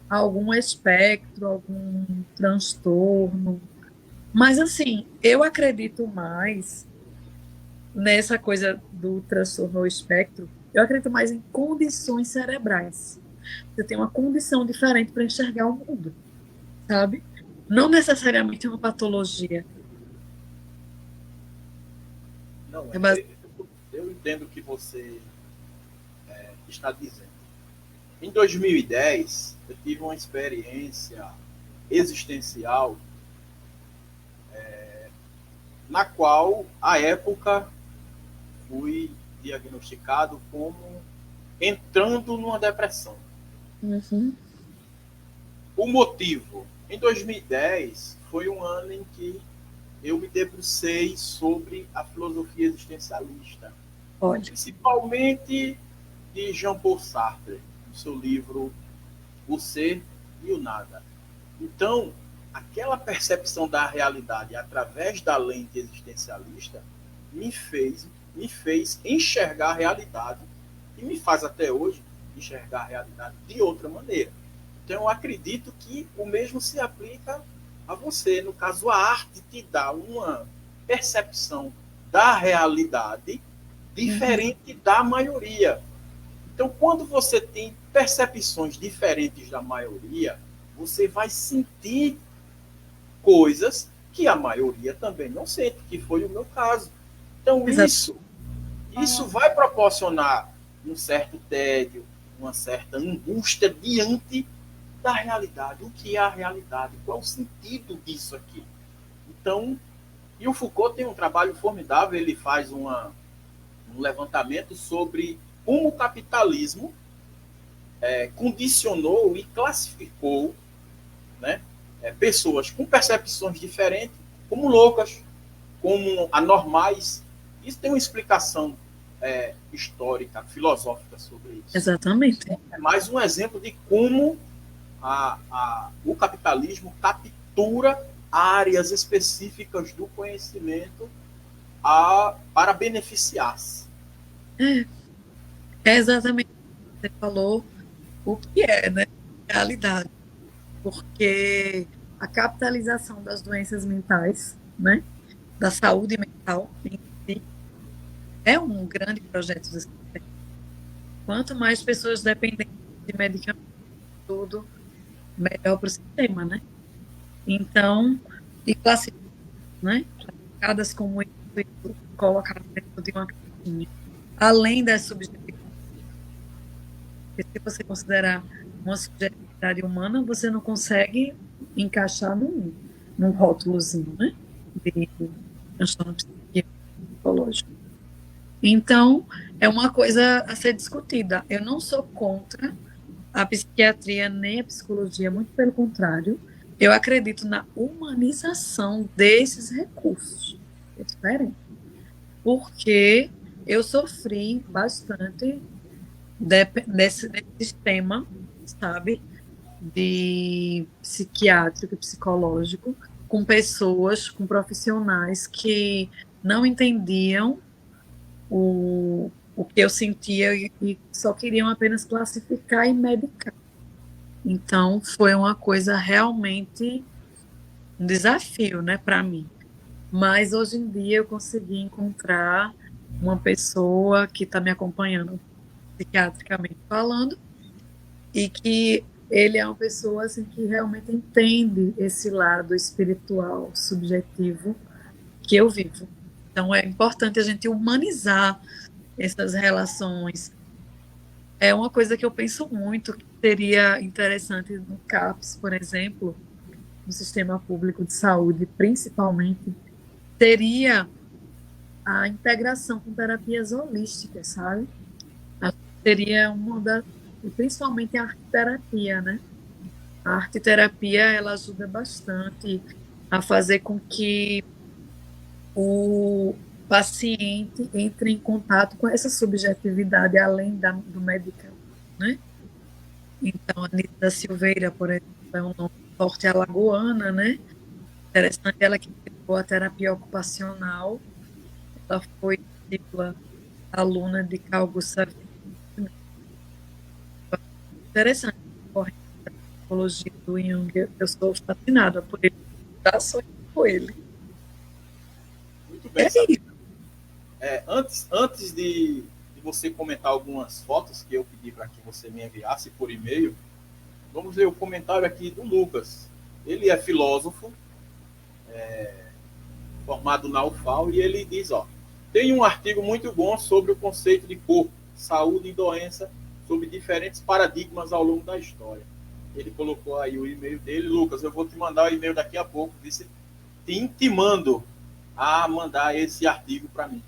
algum espectro, algum transtorno. Mas, assim, eu acredito mais nessa coisa do transtorno ou espectro, eu acredito mais em condições cerebrais. Você tem uma condição diferente para enxergar o mundo, sabe? Não necessariamente uma patologia. Não, É base... eu entendo o que você está dizendo. Em 2010, eu tive uma experiência existencial na qual, à época, fui diagnosticado como entrando numa depressão. Uhum. O motivo, em 2010, foi um ano em que eu me debrucei sobre a filosofia existencialista, Olha, principalmente de Jean-Paul Sartre, no seu livro O Ser e o Nada. Então, aquela percepção da realidade através da lente existencialista me fez enxergar a realidade e me faz até hoje enxergar a realidade de outra maneira. Então, eu acredito que o mesmo se aplica a você. No caso, a arte te dá uma percepção da realidade diferente da maioria. Então, quando você tem percepções diferentes da maioria, você vai sentir coisas que a maioria também não sente, que foi o meu caso. Então, isso vai proporcionar um certo tédio, uma certa angústia diante da realidade. O que é a realidade? Qual é o sentido disso aqui? Então, e o Foucault tem um trabalho formidável, ele faz um levantamento sobre como o capitalismo condicionou e classificou, né, pessoas com percepções diferentes como loucas, como anormais. Isso tem uma explicação histórica, filosófica sobre isso. exatamente. É mais um exemplo de como o capitalismo captura áreas específicas do conhecimento para beneficiar-se. É exatamente o que você falou, o que é, né? Realidade. Porque a capitalização das doenças mentais, né? Da saúde mental em si, é um grande projeto do sistema. Quanto mais pessoas dependentes de medicamentos, tudo melhor para o sistema, né? Então, e classificadas, né? Classificadas como isso, colocadas dentro de uma caixinha. Além das subjetividades. Porque se você considerar uma subjetividade humana, você não consegue encaixar num rótulozinho, né? De transtorno psicológico. Então, é uma coisa a ser discutida. Eu não sou contra a psiquiatria nem a psicologia, muito pelo contrário. Eu acredito na humanização desses recursos. É diferente. Porque eu sofri bastante desse sistema, sabe, de psiquiátrico e psicológico, com pessoas, com profissionais que não entendiam o que eu sentia e só queriam apenas classificar e medicar. Então, foi uma coisa realmente um desafio, né, para mim. Mas hoje em dia eu consegui encontrar uma pessoa que está me acompanhando psiquiatricamente falando e que ele é uma pessoa assim, que realmente entende esse lado espiritual, subjetivo que eu vivo. Então é importante a gente humanizar essas relações. É uma coisa que eu penso muito que seria interessante no CAPS, por exemplo, no Sistema Público de Saúde, principalmente, seria a integração com terapias holísticas, sabe? Seria uma das, principalmente a arte-terapia, né? A arte-terapia, ela ajuda bastante a fazer com que o paciente entre em contato com essa subjetividade além do medicamento, né? Então, a Anita Silveira, por exemplo, é um nome forte alagoana, né? Interessante, ela que criou a terapia ocupacional, ela foi discípula aluna de Carl Gustav. Interessante a corrente da psicologia do Jung, eu sou fascinada por ele, já sonhei com ele. Muito bem, sabe? Antes de você comentar algumas fotos que eu pedi para que você me enviasse por e-mail, vamos ver o comentário aqui do Lucas. Ele é filósofo, formado na UFAL, e ele diz, tem um artigo muito bom sobre o conceito de corpo, saúde e doença, sobre diferentes paradigmas ao longo da história. Ele colocou aí o e-mail dele. Lucas, eu vou te mandar o e-mail daqui a pouco, disse, te intimando a mandar esse artigo para mim.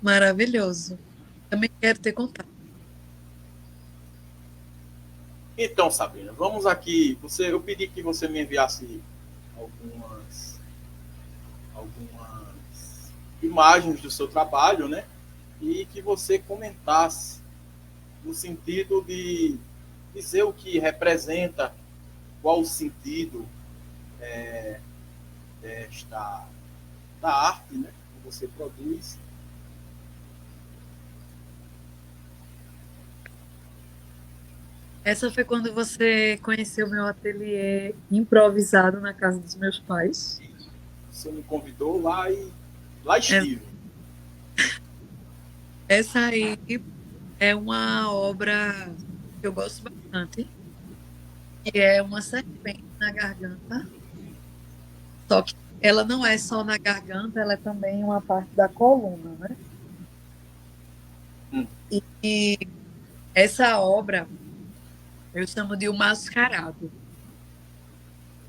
Maravilhoso. Também quero ter contato. Então, Sabrina, vamos aqui. Eu pedi que você me enviasse algumas imagens do seu trabalho, né? E que você comentasse no sentido de dizer o que representa, qual o sentido da arte, né? Que você produz. Essa foi quando você conheceu meu ateliê improvisado na casa dos meus pais. Você me convidou lá e lá estive. Essa aí é uma obra que eu gosto bastante, que é uma serpente na garganta. Só que ela não é só na garganta, ela é também uma parte da coluna, né? E essa obra eu chamo de O Mascarado.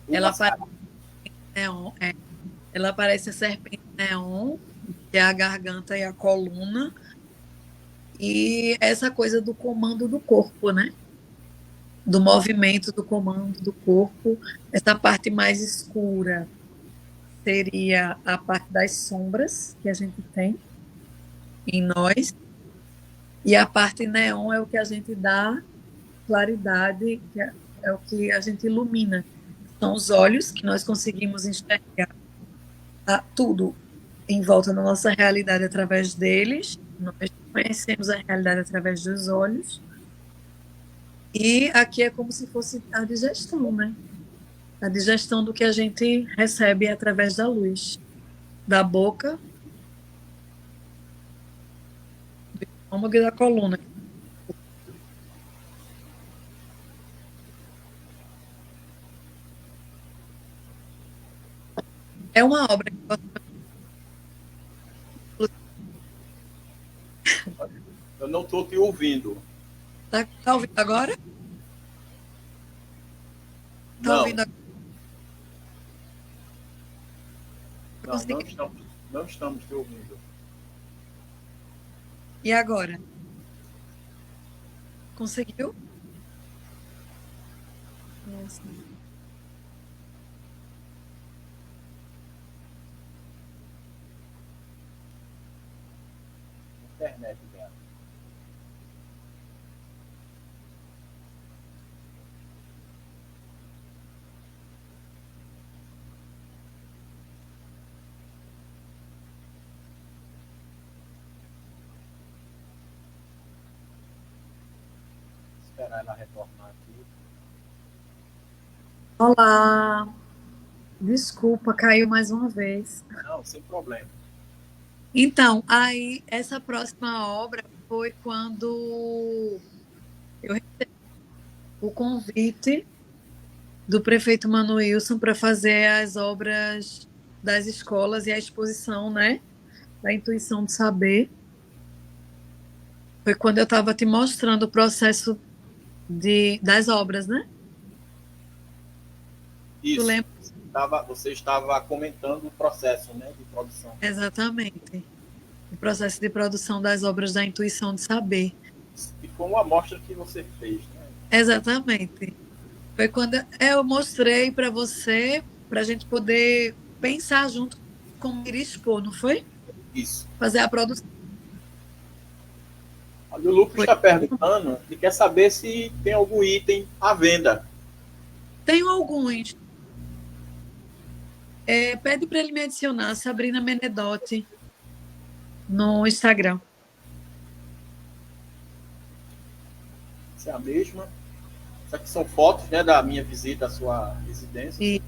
Ela aparece a serpente neon, que é a garganta e a coluna, e essa coisa do comando do corpo, né? Do movimento do comando do corpo. Essa parte mais escura seria a parte das sombras que a gente tem em nós, e a parte neon é o que a gente dá claridade, que é o que a gente ilumina. São os olhos que nós conseguimos enxergar tudo em volta da nossa realidade através deles. Nós conhecemos a realidade através dos olhos. E aqui é como se fosse a digestão, né? A digestão do que a gente recebe através da luz, da boca, do estômago e da coluna. É uma obra que eu não estou te ouvindo. Tá ouvindo agora? Tá ouvindo agora? Não estamos te ouvindo. E agora? Conseguiu? Nossa. Internet dela. Esperar ela retornar aqui. Olá. Desculpa, caiu mais uma vez. Não, sem problema. Então, aí, essa próxima obra foi quando eu recebi o convite do prefeito Mano Wilson para fazer as obras das escolas e a exposição, né, da intuição do saber. Foi quando eu estava te mostrando o processo das obras, né? Isso. Tu lembra? Você estava comentando o processo, né, de produção. Exatamente. O processo de produção das obras da intuição do saber. E foi uma amostra que você fez, né? Exatamente. Foi quando eu mostrei para você, para a gente poder pensar junto como iria expor, não foi? Isso. Fazer a produção. O Lucas está perguntando e quer saber se tem algum item à venda. Tenho alguns. Pede para ele me adicionar, Sabrina Menedotti, no Instagram. Essa é a mesma. Isso aqui são fotos, né, da minha visita à sua residência. E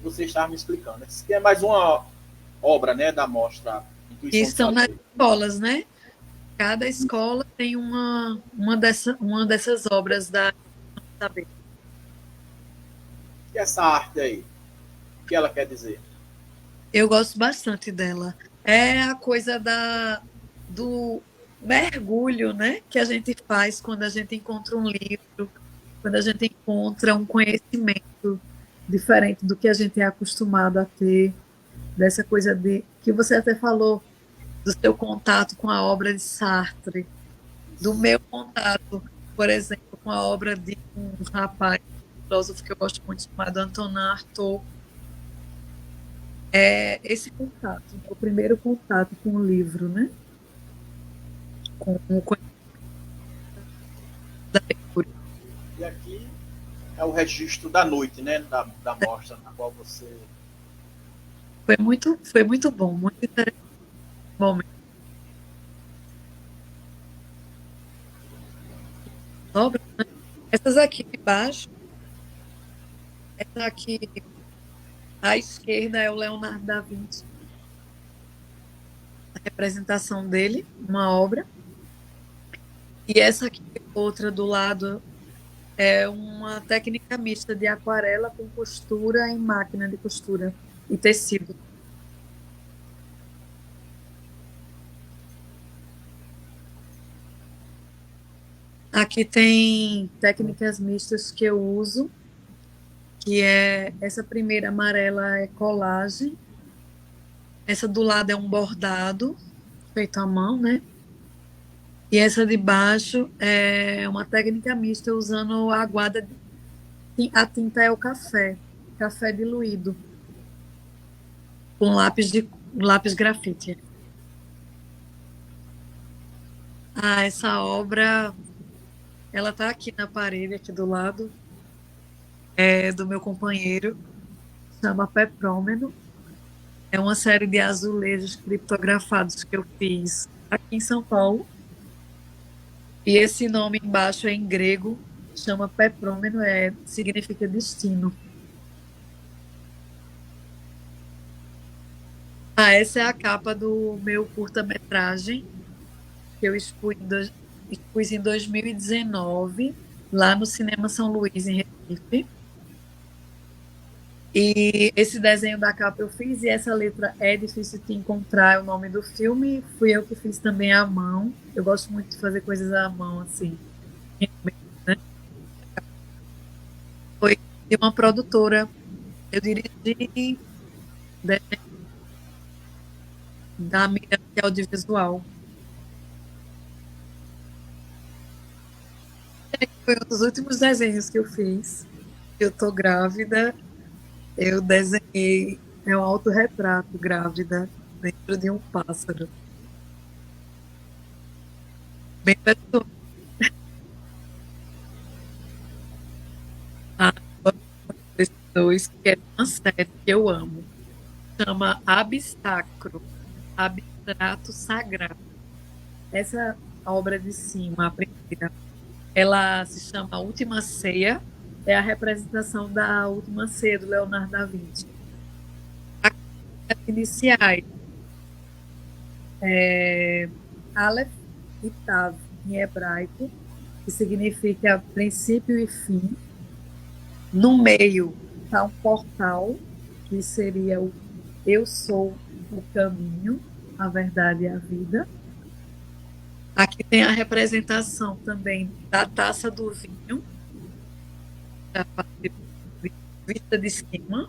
você estava me explicando. Isso aqui é mais uma obra, né, da mostra Intuição. Que estão nas escolas, né? Cada escola tem uma dessas obras da saber. E essa arte aí? O que ela quer dizer? Eu gosto bastante dela. É a coisa do mergulho, né, que a gente faz quando a gente encontra um livro, quando a gente encontra um conhecimento diferente do que a gente é acostumado a ter, dessa coisa de que você até falou do seu contato com a obra de Sartre, do meu contato, por exemplo, com a obra de um rapaz, um filósofo que eu gosto muito, chamado Antonin Artaud. É esse contato, o primeiro contato com o livro, né? Com o conhecimento da leitura. E aqui é o registro da noite, né? Da mostra na qual você. Foi muito bom, muito interessante. Bom, obras, né? Essas aqui embaixo, essa aqui à esquerda é o Leonardo da Vinci, a representação dele, uma obra. E essa aqui, outra do lado, é uma técnica mista de aquarela com costura em máquina de costura e tecido. Aqui tem técnicas mistas que eu uso, que é essa primeira amarela é colagem, essa do lado é um bordado feito à mão, né? E essa de baixo é uma técnica mista usando a aguada, a tinta é o café, café diluído, com lápis grafite. Ah, essa obra, ela tá aqui na parede, aqui do lado, é do meu companheiro, chama Peprômeno. É uma série de azulejos criptografados que eu fiz aqui em São Paulo. E esse nome embaixo é em grego, chama Peprômeno, significa destino. Ah, essa é a capa do meu curta-metragem, que eu expus em 2019, lá no Cinema São Luís, em Recife. E esse desenho da capa eu fiz, e essa letra é difícil de encontrar, é o nome do filme. Fui eu que fiz também à mão. Eu gosto muito de fazer coisas à mão, assim. Né? Foi de uma produtora. Eu dirigi da Mirante Audiovisual. Foi um dos últimos desenhos que eu fiz. Eu tô grávida. Eu desenhei, é um autorretrato grávida dentro de um pássaro. Bem pessoal. Ah, esses dois, que é uma série que eu amo. Chama Abstracro, Abstrato Sagrado. Essa obra de cima, a primeira, ela se chama A Última Ceia, é a representação da Última Ceia do Leonardo da Vinci. As iniciais é Aleph e Tav, em hebraico, que significa princípio e fim. No meio está um portal, que seria o Eu Sou o Caminho, a Verdade e a Vida. Aqui tem a representação também da taça do vinho, da parte vista de cima.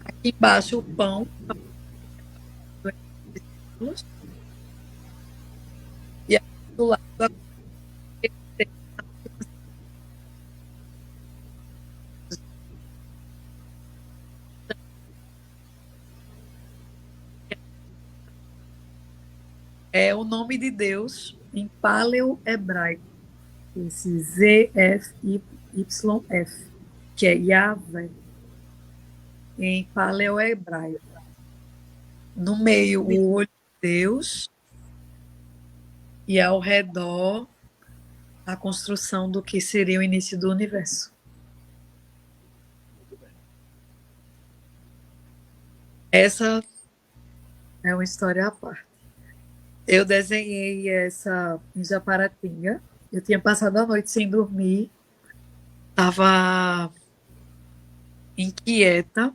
Aqui embaixo o pão. E aqui do lado é o nome de Deus em paleo-hebraico, esse ZFYF, que é Yahvé, em paleo-hebraico. No meio, o olho de Deus, e ao redor, a construção do que seria o início do universo. Essa é uma história à parte. Eu desenhei essa em Japaratinga. Eu tinha passado a noite sem dormir. Estava inquieta,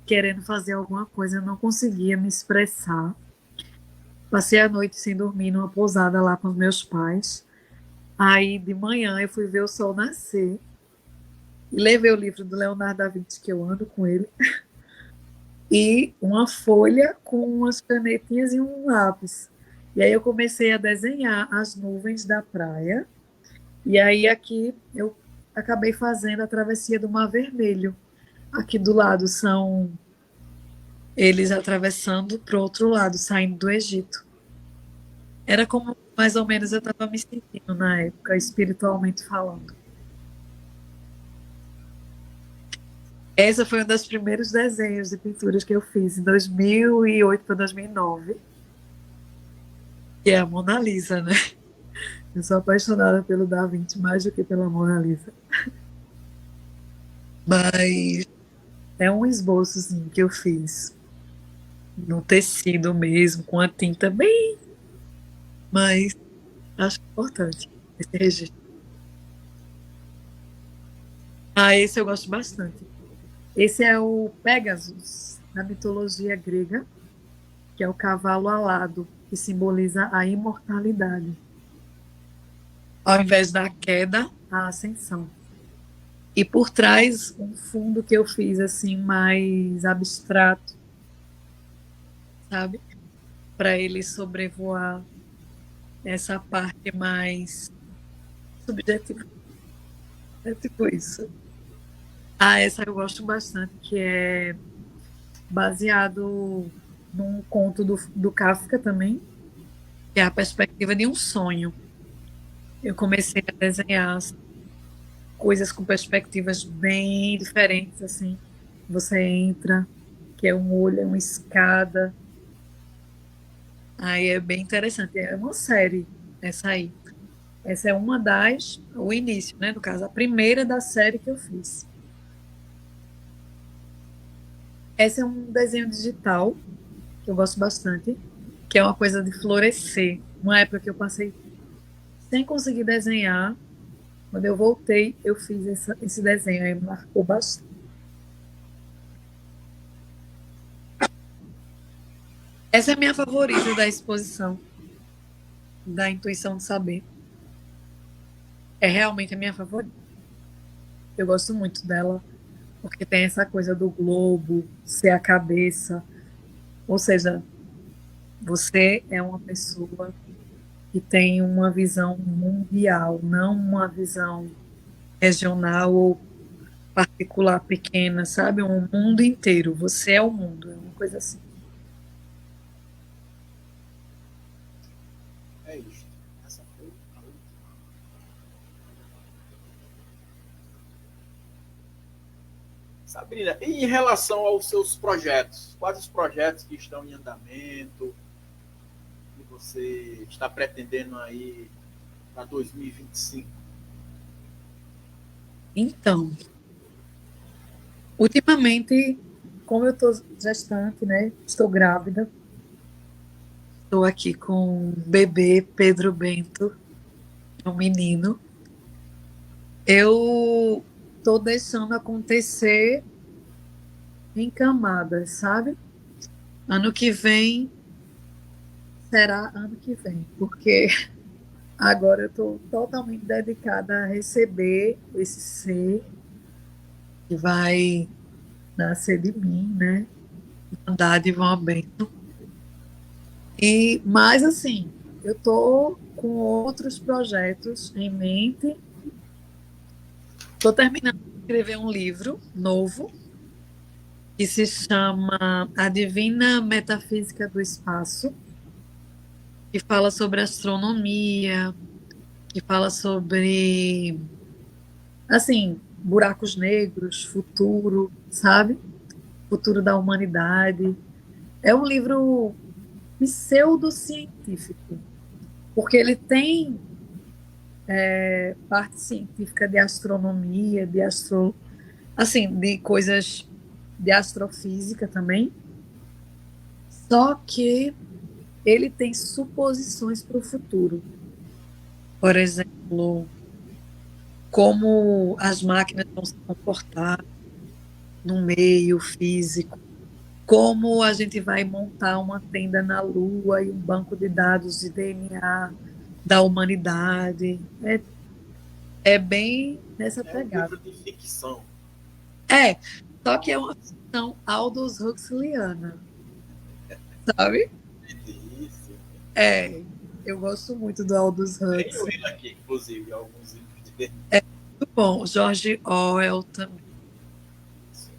querendo fazer alguma coisa. Eu não conseguia me expressar. Passei a noite sem dormir numa pousada lá com os meus pais. Aí, de manhã, eu fui ver o sol nascer e levei o livro do Leonardo da Vinci, que eu ando com ele, e uma folha com umas canetinhas e um lápis. E aí eu comecei a desenhar as nuvens da praia. E aí aqui eu acabei fazendo a travessia do Mar Vermelho. Aqui do lado são eles atravessando para o outro lado, saindo do Egito. Era como mais ou menos eu estava me sentindo na época, espiritualmente falando. Essa foi um dos primeiros desenhos de pinturas que eu fiz em 2008 para 2009, que é a Mona Lisa, né? Eu sou apaixonada pelo Da Vinci mais do que pela Mona Lisa. Mas é um esboço assim, que eu fiz no tecido mesmo, com a tinta bem, mas acho importante esse registro. Ah, esse eu gosto bastante. Esse é o Pégasus, da mitologia grega, que é o cavalo alado, que simboliza a imortalidade. Ao invés da queda, a ascensão. E por trás, um fundo que eu fiz assim mais abstrato, sabe? Para ele sobrevoar essa parte mais subjetiva. É tipo isso. Ah, essa eu gosto bastante, que é baseado num conto do Kafka também, que é a perspectiva de um sonho. Eu comecei a desenhar coisas com perspectivas bem diferentes, assim. Você entra, que é um olho, é uma escada. Aí é bem interessante. É uma série, essa aí. Essa é uma das, o início, né? No caso, a primeira da série que eu fiz. Esse é um desenho digital, que eu gosto bastante, que é uma coisa de florescer. Uma época que eu passei sem conseguir desenhar, quando eu voltei, eu fiz esse desenho, aí marcou bastante. Essa é a minha favorita da exposição, da Intuição de Saber. É realmente a minha favorita. Eu gosto muito dela, porque tem essa coisa do globo, ser a cabeça. Ou seja, você é uma pessoa que tem uma visão mundial, não uma visão regional ou particular pequena, sabe? Um mundo inteiro. Você é o mundo, é uma coisa assim. É isso. Essa foi a última. Sabrina, e em relação aos seus projetos? Quais os projetos que estão em andamento, que você está pretendendo aí para 2025? Então, ultimamente, como eu estou gestante, né? Estou grávida. Estou aqui com o bebê Pedro Bento, é um menino. Eu estou deixando acontecer em camadas, sabe? Ano que vem será ano que vem, porque agora eu estou totalmente dedicada a receber esse ser que vai nascer de mim, né? Andar de vão a bênção. E, mas assim, eu estou com outros projetos em mente. Estou terminando de escrever um livro novo que se chama A Divina Metafísica do Espaço, que fala sobre astronomia, que fala sobre, assim, buracos negros, futuro, sabe? Futuro da humanidade. É um livro pseudocientífico, porque ele tem parte científica de astronomia, assim, de coisas de astrofísica também, só que ele tem suposições para o futuro. Por exemplo, como as máquinas vão se comportar no meio físico, como a gente vai montar uma tenda na Lua e um banco de dados de DNA. da humanidade. É bem nessa É um pegada. livro de ficção. É, só que é uma ficção Aldous Huxleyana, sabe? Isso. É, eu gosto muito do Aldous Tenho Huxley. ele aqui, inclusive, alguns livros dele. É muito bom. George Orwell também.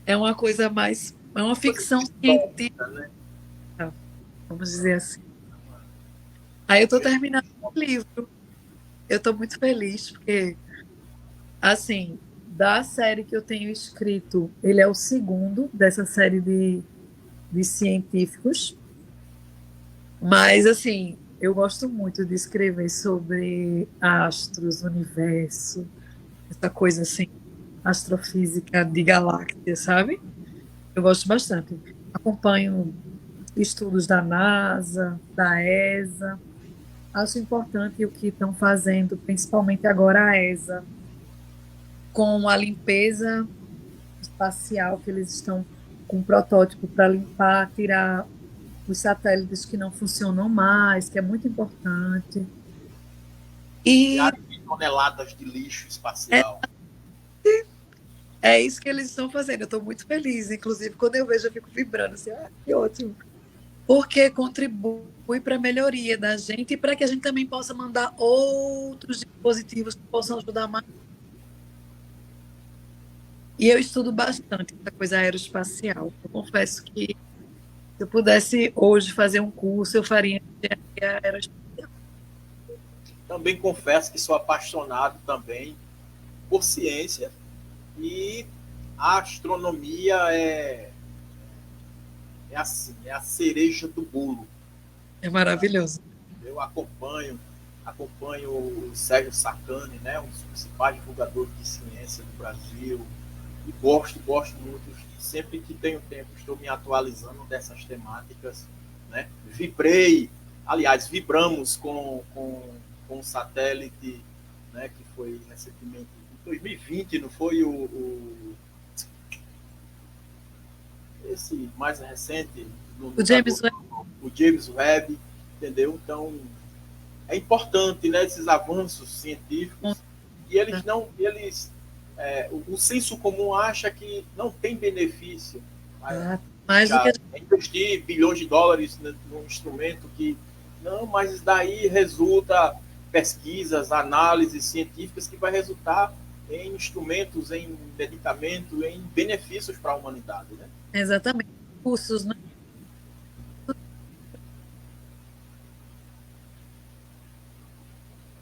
É uma coisa mais. É uma Coisa ficção científica, distópica, né? vamos dizer assim. Aí eu estou terminando o livro. Eu estou muito feliz, porque, assim, da série que eu tenho escrito, ele é o segundo dessa série de científicos. Mas, assim, eu gosto muito de escrever sobre astros, universo, essa coisa assim, astrofísica de galáxias, sabe? Eu gosto bastante. Acompanho estudos da NASA, da ESA. Acho importante o que estão fazendo, principalmente agora a ESA, com a limpeza espacial, que eles estão com um protótipo para limpar, tirar os satélites que não funcionam mais, que é muito importante. E Milhares de toneladas de lixo é, espacial. é isso que eles estão fazendo. Eu estou muito feliz. Inclusive, quando eu vejo, eu fico vibrando assim, que ótimo. Porque contribui para a melhoria da gente e para que a gente também possa mandar outros dispositivos que possam ajudar mais. E eu estudo bastante essa coisa aeroespacial. Eu confesso que se eu pudesse hoje fazer um curso, eu faria engenharia aeroespacial. Também confesso que sou apaixonado também por ciência e a astronomia é assim, é a cereja do bolo. É maravilhoso. Eu acompanho o Sérgio Sacani, né, um dos principais divulgadores de ciência do Brasil, e gosto muito. Sempre que tenho tempo, estou me atualizando dessas temáticas, né? Vibramos com um satélite, né, que foi recentemente, em 2020, não foi esse mais recente, O James Webb, o James Webb, entendeu? Então, é importante, né, esses avanços científicos, e o senso comum acha que não tem benefício, mais do que já investir bilhões de dólares num instrumento que não, mas isso daí resulta pesquisas, análises científicas que vai resultar em instrumentos, em medicamentos, em benefícios para a humanidade, né? exatamente cursos, né?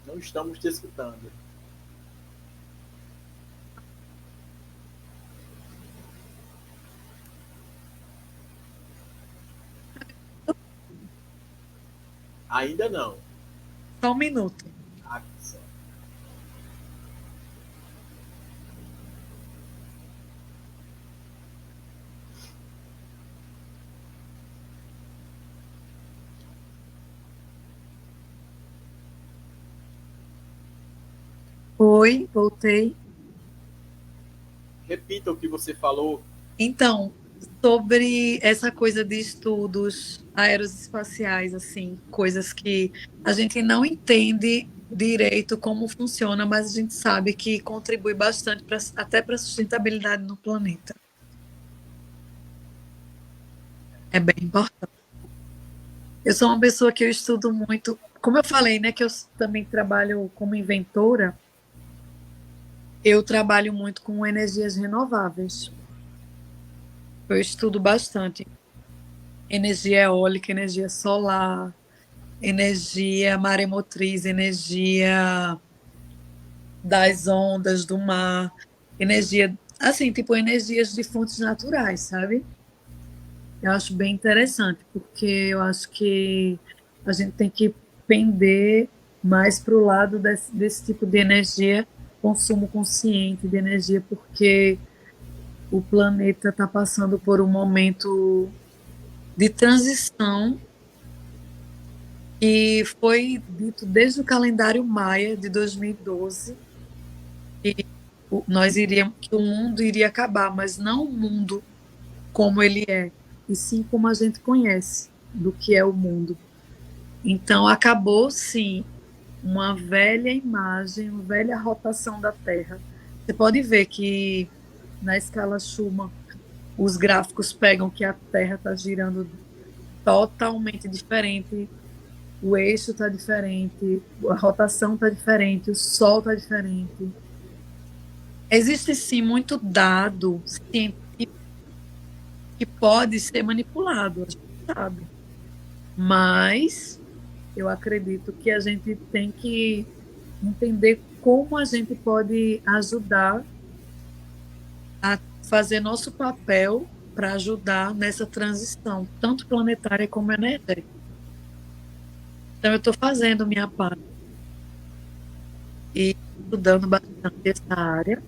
Não estamos te escutando. Ainda não. Só um minuto. Oi, voltei. Repita o que você falou. Então, sobre essa coisa de estudos aeroespaciais, assim, coisas que a gente não entende direito como funciona, mas a gente sabe que contribui bastante até para a sustentabilidade no planeta. É bem importante. Eu sou uma pessoa que eu estudo muito, como eu falei, né, que eu também trabalho como inventora, eu trabalho muito com energias renováveis. Eu estudo bastante energia eólica, energia solar, energia maremotriz, energia das ondas do mar, energia, assim, tipo energias de fontes naturais, sabe? Eu acho bem interessante, porque eu acho que a gente tem que pender mais para o lado desse tipo de energia, consumo consciente de energia, porque o planeta está passando por um momento de transição que foi dito desde o calendário maia de 2012 que que o mundo iria acabar, mas não o mundo como ele é, e sim como a gente conhece do que é o mundo. Então acabou sim uma velha imagem, uma velha rotação da Terra. Você pode ver que na escala Schumann os gráficos pegam que a Terra está girando totalmente diferente, o eixo está diferente, a rotação está diferente, o Sol está diferente. Existe sim muito dado científico que pode ser manipulado, a gente sabe. Mas eu acredito que a gente tem que entender como a gente pode ajudar a fazer nosso papel para ajudar nessa transição, tanto planetária como energética. Então, eu estou fazendo minha parte e estudando bastante essa área.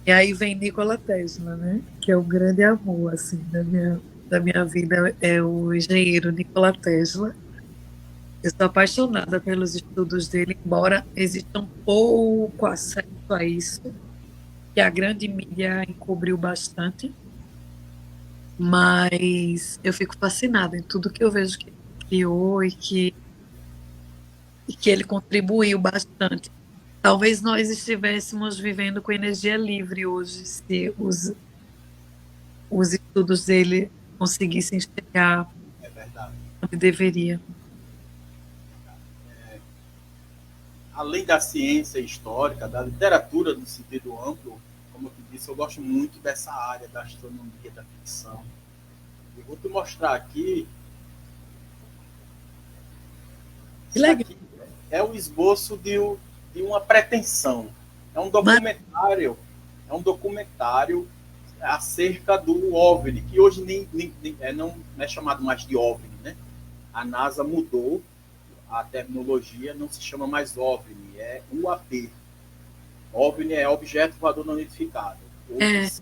E aí vem Nikola Tesla, né? Que é o grande amor assim da minha vida, é o engenheiro Nikola Tesla. Eu sou apaixonada pelos estudos dele, embora exista um pouco acesso a isso, que a grande mídia encobriu bastante, mas eu fico fascinada em tudo que eu vejo que ele criou e que ele contribuiu bastante. Talvez nós estivéssemos vivendo com energia livre hoje, se os estudos dele conseguissem chegar É verdade. onde deveria. Além da ciência histórica, da literatura no sentido amplo, como eu te disse, eu gosto muito dessa área da astronomia, da ficção. Eu vou te mostrar aqui. Que Isso legal. aqui é o esboço de uma pretensão. É um Mas, documentário, é um documentário acerca do OVNI, que hoje não é chamado mais de OVNI, né? A NASA mudou a terminologia, não se chama mais OVNI, é UAP. OVNI é objeto voador não identificado. é, Hoje,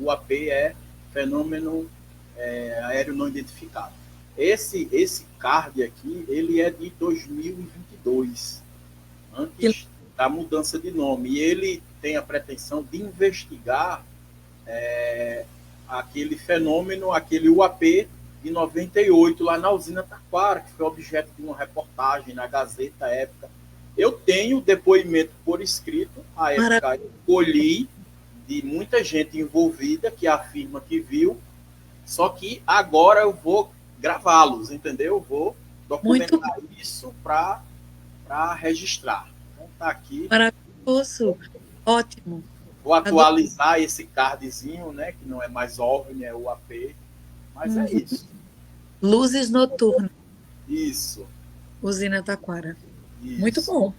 UAP é fenômeno aéreo não identificado. Esse card aqui, ele é de 2022, que, antes da mudança de nome. E ele tem a pretensão de investigar aquele fenômeno, aquele UAP de 98, lá na usina Taquara, que foi objeto de uma reportagem na Gazeta Época. Eu tenho depoimento por escrito, à época eu colhi de muita gente envolvida que afirma que viu, só que agora eu vou gravá-los, entendeu? Eu vou muito documentar isso para registrar. Então tá aqui. maravilhoso, ótimo. Vou Adoro. atualizar esse cardzinho, né? Que não é mais OVNI, é o AP. Mas é Uhum. isso. Luzes noturnas, Isso. usina Taquara. Muito Isso. bom,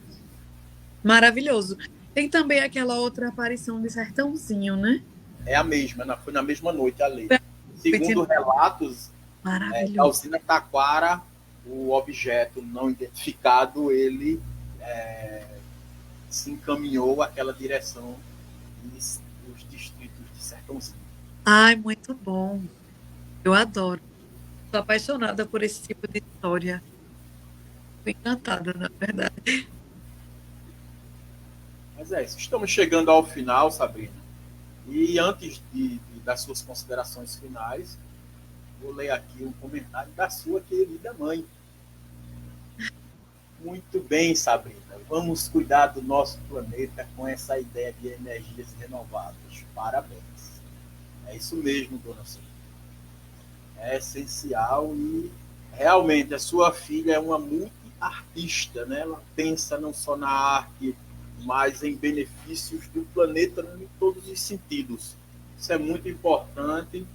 maravilhoso. Tem também aquela outra aparição de Sertãozinho, né? É a mesma, foi na mesma noite ali. Foi Segundo relatos, da maravilhoso. usina Taquara, o objeto não identificado, ele se encaminhou àquela direção dos distritos de Sertãozinho. Ai, muito bom. Eu adoro. Sou apaixonada por esse tipo de história. Estou encantada, na verdade. Mas é isso. Estamos chegando ao final, Sabrina. E antes das suas considerações finais, vou ler aqui um comentário da sua querida mãe. Muito bem, Sabrina. Vamos cuidar do nosso planeta com essa ideia de energias renováveis. Parabéns. É isso mesmo, dona Sabrina. É essencial e realmente a sua filha é uma multi-artista, né? Ela pensa não só na arte, mas em benefícios do planeta em todos os sentidos. Isso é muito importante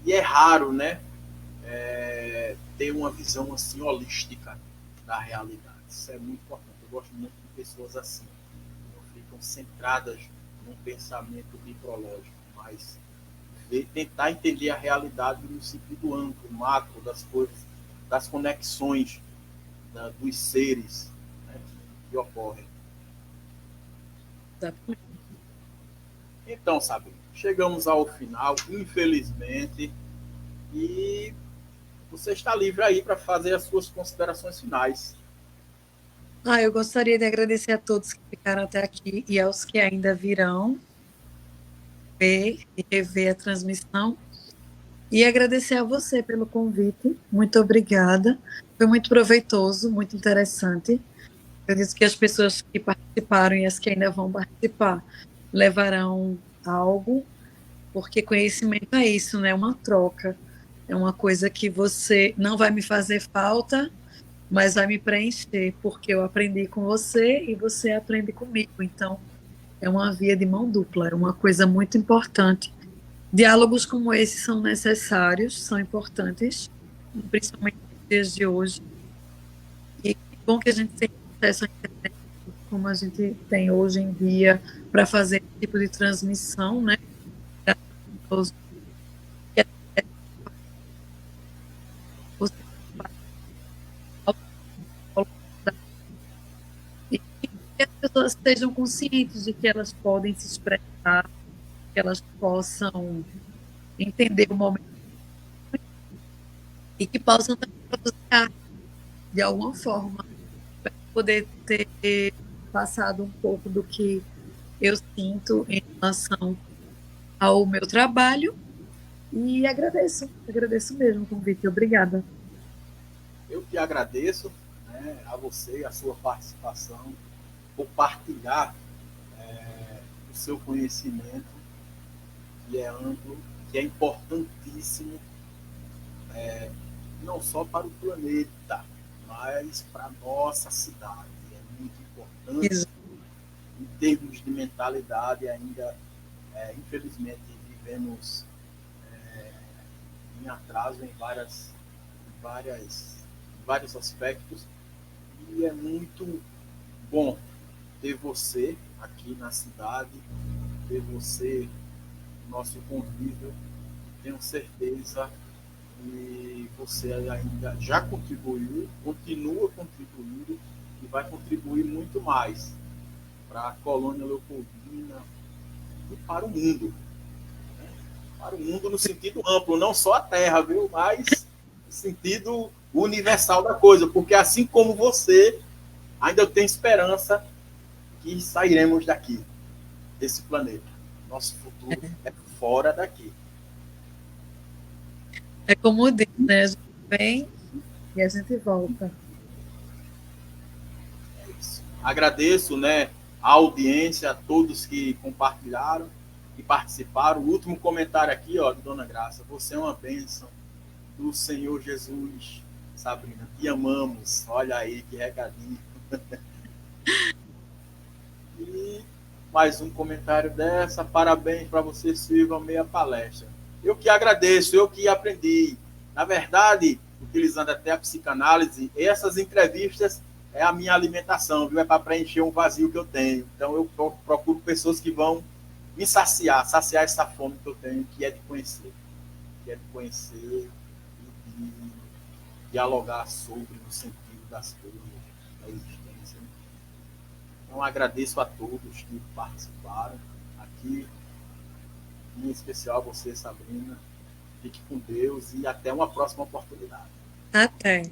e é raro, né? Ter uma visão assim holística da realidade. Isso é muito importante. Eu gosto muito de pessoas assim, que não ficam centradas num pensamento micrológico, mas tentar entender a realidade no sentido amplo, macro das coisas, das conexões dos seres, né, que ocorrem. Então, sabe, chegamos ao final, infelizmente, e você está livre aí para fazer as suas considerações finais. Eu gostaria de agradecer a todos que ficaram até aqui e aos que ainda virão ver e rever a transmissão. E agradecer a você pelo convite. Muito obrigada. Foi muito proveitoso, muito interessante. Eu disse que as pessoas que participaram e as que ainda vão participar levarão algo, porque conhecimento é isso, né? É uma troca. É uma coisa que você não vai me fazer falta, mas vai me preencher, porque eu aprendi com você e você aprende comigo. Então, é uma via de mão dupla, é uma coisa muito importante. Diálogos como esse são necessários, são importantes, principalmente nos dias de hoje. E que bom que a gente tem acesso à internet, como a gente tem hoje em dia, para fazer esse tipo de transmissão, né? E que as pessoas estejam conscientes de que elas podem se expressar, que elas possam entender o momento e que possam também produzir arte de alguma forma, para poder ter passado um pouco do que eu sinto em relação ao meu trabalho. E agradeço mesmo o convite. Obrigada. Eu que agradeço, né, a você, a sua participação, por partilhar o seu conhecimento, que é amplo, que é importantíssimo, não só para o planeta, mas para a nossa cidade. É muito importante Isso. em termos de mentalidade ainda, infelizmente, vivemos em atraso várias, vários aspectos, e é muito bom ter você aqui na cidade, ter você no nosso convívio. Tenho certeza que você ainda já contribuiu, continua contribuindo e vai contribuir muito mais para a colônia Leopoldina e para o mundo. Né? Para o mundo no sentido amplo, não só a Terra, viu? Mas no sentido universal da coisa, porque assim como você, ainda eu tenho esperança que sairemos daqui, desse planeta. Nosso futuro é fora daqui. É como diz, né? A gente vem e a gente volta. É isso. Agradeço, né, a audiência, a todos que compartilharam e participaram. O último comentário aqui, ó, de Dona Graça. Você é uma bênção do Senhor Jesus, Sabrina. Te amamos. Olha aí que recadinho. E mais um comentário dessa. Parabéns para você, Silva, meia palestra. Eu que agradeço, eu que aprendi. Na verdade, utilizando até a psicanálise, essas entrevistas é a minha alimentação, viu? É para preencher um vazio que eu tenho. Então eu procuro pessoas que vão me saciar essa fome que eu tenho, que é de conhecer. Que é de conhecer e de dialogar sobre o sentido das coisas, da existência. Então agradeço a todos que participaram aqui, em especial a você, Sabrina. Fique com Deus e até uma próxima oportunidade. Até.